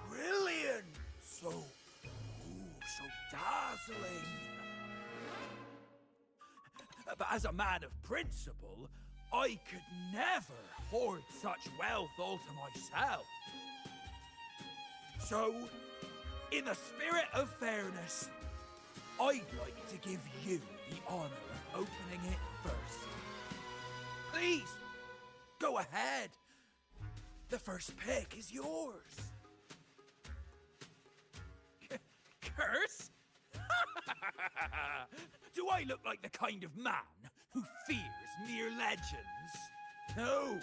brilliant, so dazzling. But as a man of principle, I could never hoard such wealth all to myself. So, in the spirit of fairness, I'd like to give you the honor of opening it first. Please, go ahead. The first pick is yours. Curse? Do I look like the kind of man who fears mere legends? No.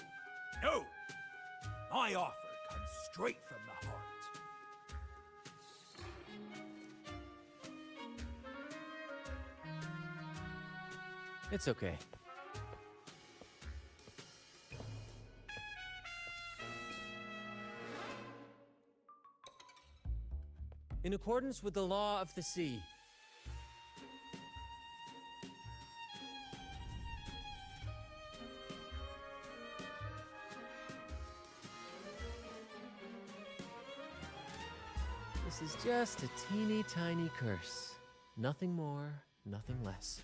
My offer comes straight from the heart. It's okay. In accordance with the law of the sea, this is just a teeny tiny curse. Nothing more, nothing less.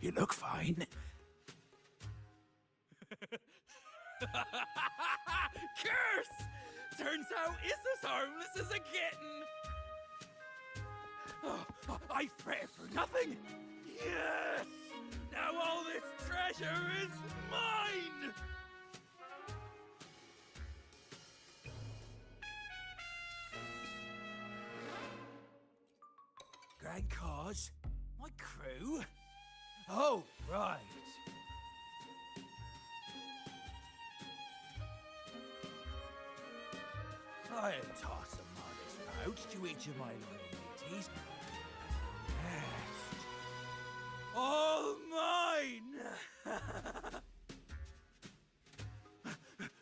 You look fine. Curse! Turns out it's as harmless as a kitten. Oh, I fretted for nothing. Yes! Now all this treasure is mine! Grand cause? My crew? Oh, right. I'll toss a modest pouch to each of my loyal mateys. And the rest, all mine!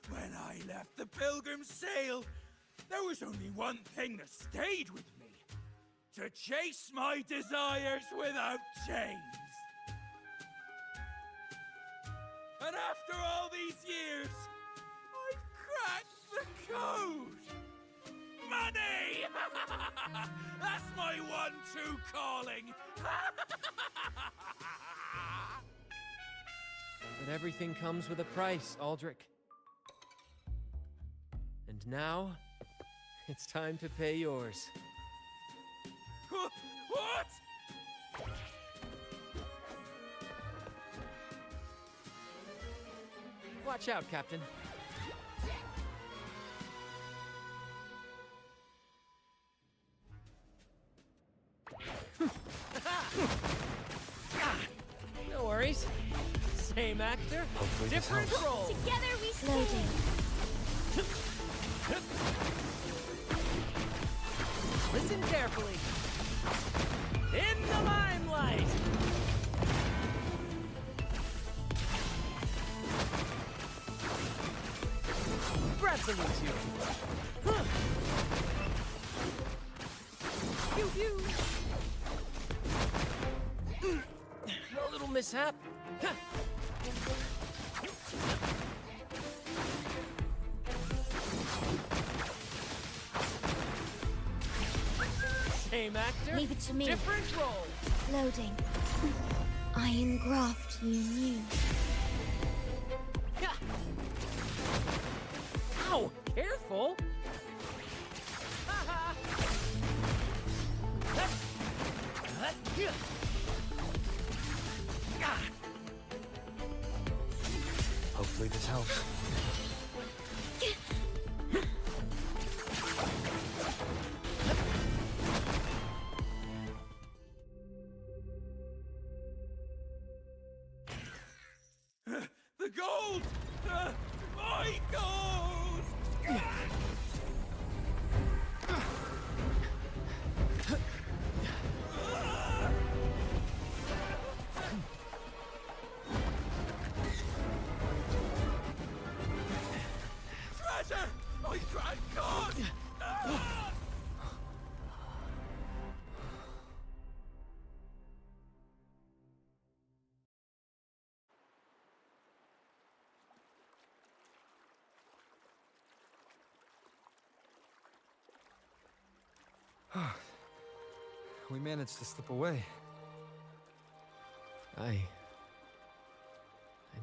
When I left the Pilgrim's Sail, there was only one thing that stayed with me. To chase my desires without chains. And after all these years, I've cracked the code! Money! That's my one-true calling! But everything comes with a price, Aldrich. And now, it's time to pay yours. What? Watch out, Captain. No worries. Same actor, different role. Together we stand. Listen carefully. In the limelight! Brant salutes you. Huh. Pew pew. A little mishap. Huh. Same actor, Leave it to me. different role. Loading. Iron graft you knew. Ow! Careful! Hopefully this helps. The gold! My gold! Treasure! My grand god! We managed to slip away. I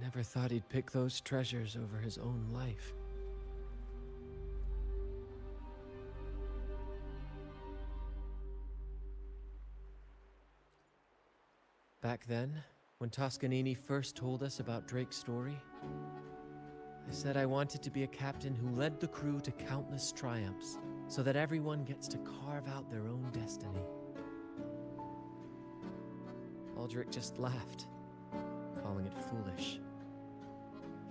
never thought he'd pick those treasures over his own life. Back then, when Toscanini first told us about Drake's story, I said I wanted to be a captain who led the crew to countless triumphs, so that everyone gets to carve out their own destiny. Aldrich just laughed, calling it foolish.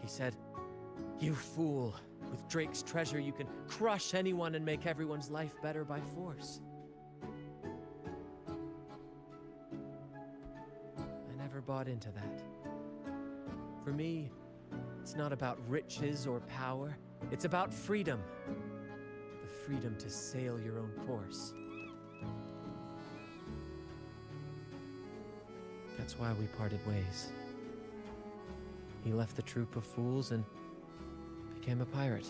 He said, "You fool! With Drake's treasure, you can crush anyone and make everyone's life better by force." never bought into that. For me, it's not about riches or power. It's about freedom. The freedom to sail your own course. That's why we parted ways. He left the troop of fools and became a pirate.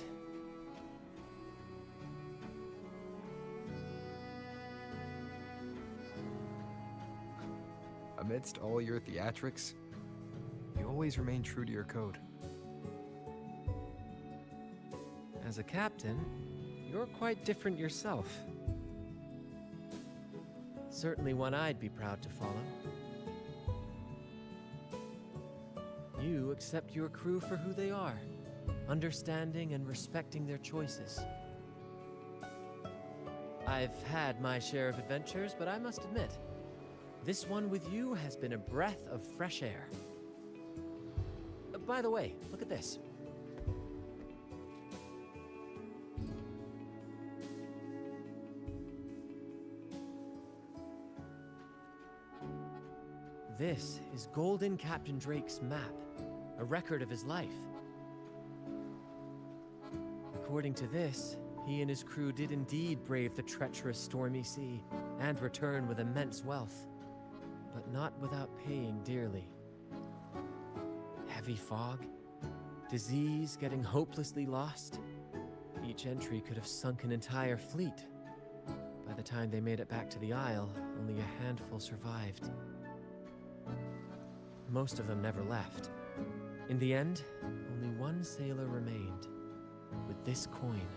Amidst all your theatrics, you always remain true to your code. As a captain, you're quite different yourself. Certainly one I'd be proud to follow. You accept your crew for who they are, understanding and respecting their choices. I've had my share of adventures, but I must admit, this one with you has been a breath of fresh air. By the way, look at this. This is Golden Captain Drake's map, a record of his life. According to this, he and his crew did indeed brave the treacherous stormy sea and return with immense wealth, but not without paying dearly. Heavy fog, disease, getting hopelessly lost. Each entry could have sunk an entire fleet. By the time they made it back to the Isle, only a handful survived. Most of them never left. In the end, only one sailor remained, with this coin.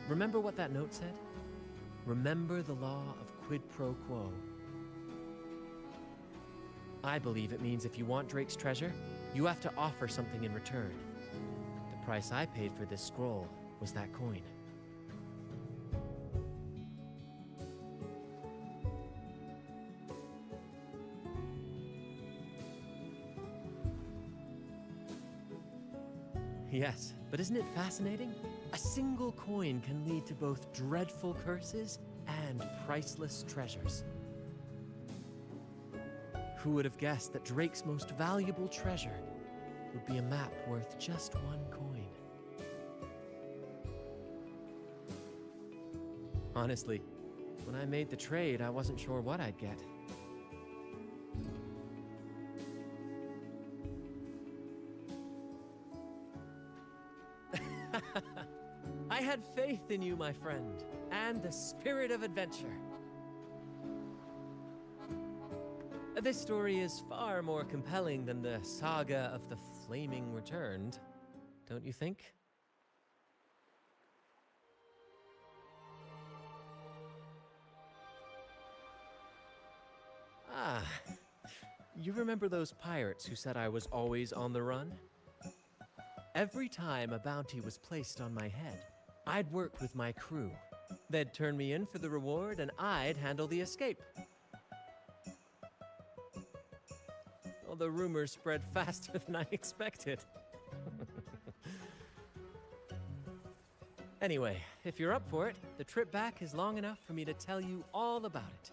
Remember what that note said? Remember the law of quid pro quo. I believe it means if you want Drake's treasure, you have to offer something in return. The price I paid for this scroll was that coin. Yes, but isn't it fascinating? A single coin can lead to both dreadful curses and priceless treasures. Who would have guessed that Drake's most valuable treasure would be a map worth just one coin? Honestly, when I made the trade, I wasn't sure what I'd get. I had faith in you, my friend, and the spirit of adventure. This story is far more compelling than the saga of the Flaming Returned, don't you think? Ah, you remember those pirates who said I was always on the run? Every time a bounty was placed on my head, I'd work with my crew. They'd turn me in for the reward, and I'd handle the escape. Well, the rumors spread faster than I expected. Anyway, if you're up for it, the trip back is long enough for me to tell you all about it.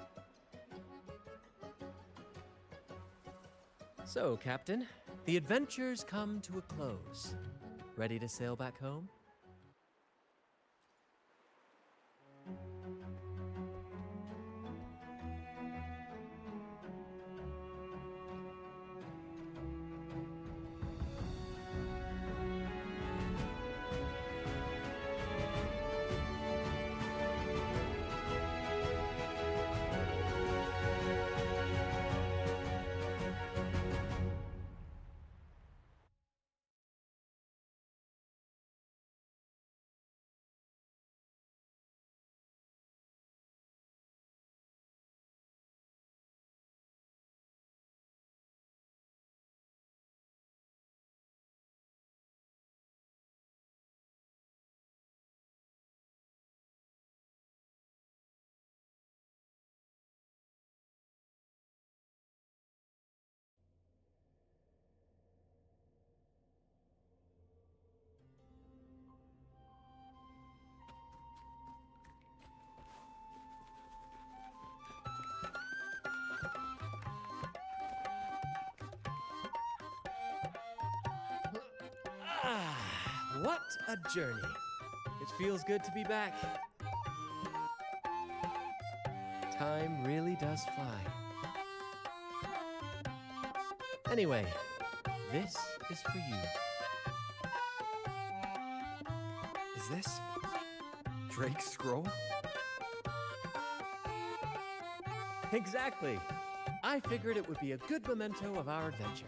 So, Captain, the adventures come to a close. Ready to sail back home? Ah, what a journey. It feels good to be back. Time really does fly. Anyway, this is for you. Is this Drake's scroll? Exactly. I figured it would be a good memento of our adventure.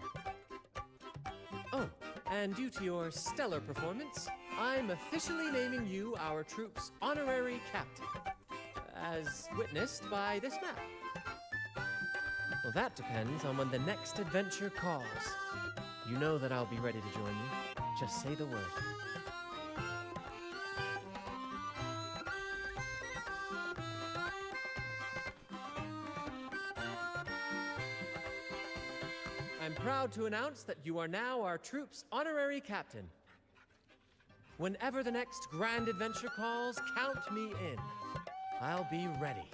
Oh, and due to your stellar performance, I'm officially naming you our troop's honorary captain, as witnessed by this map. Well, that depends on when the next adventure calls. You know that I'll be ready to join you. Just say the word. I'm proud to announce that you are now our troop's honorary captain. Whenever the next grand adventure calls, count me in. I'll be ready.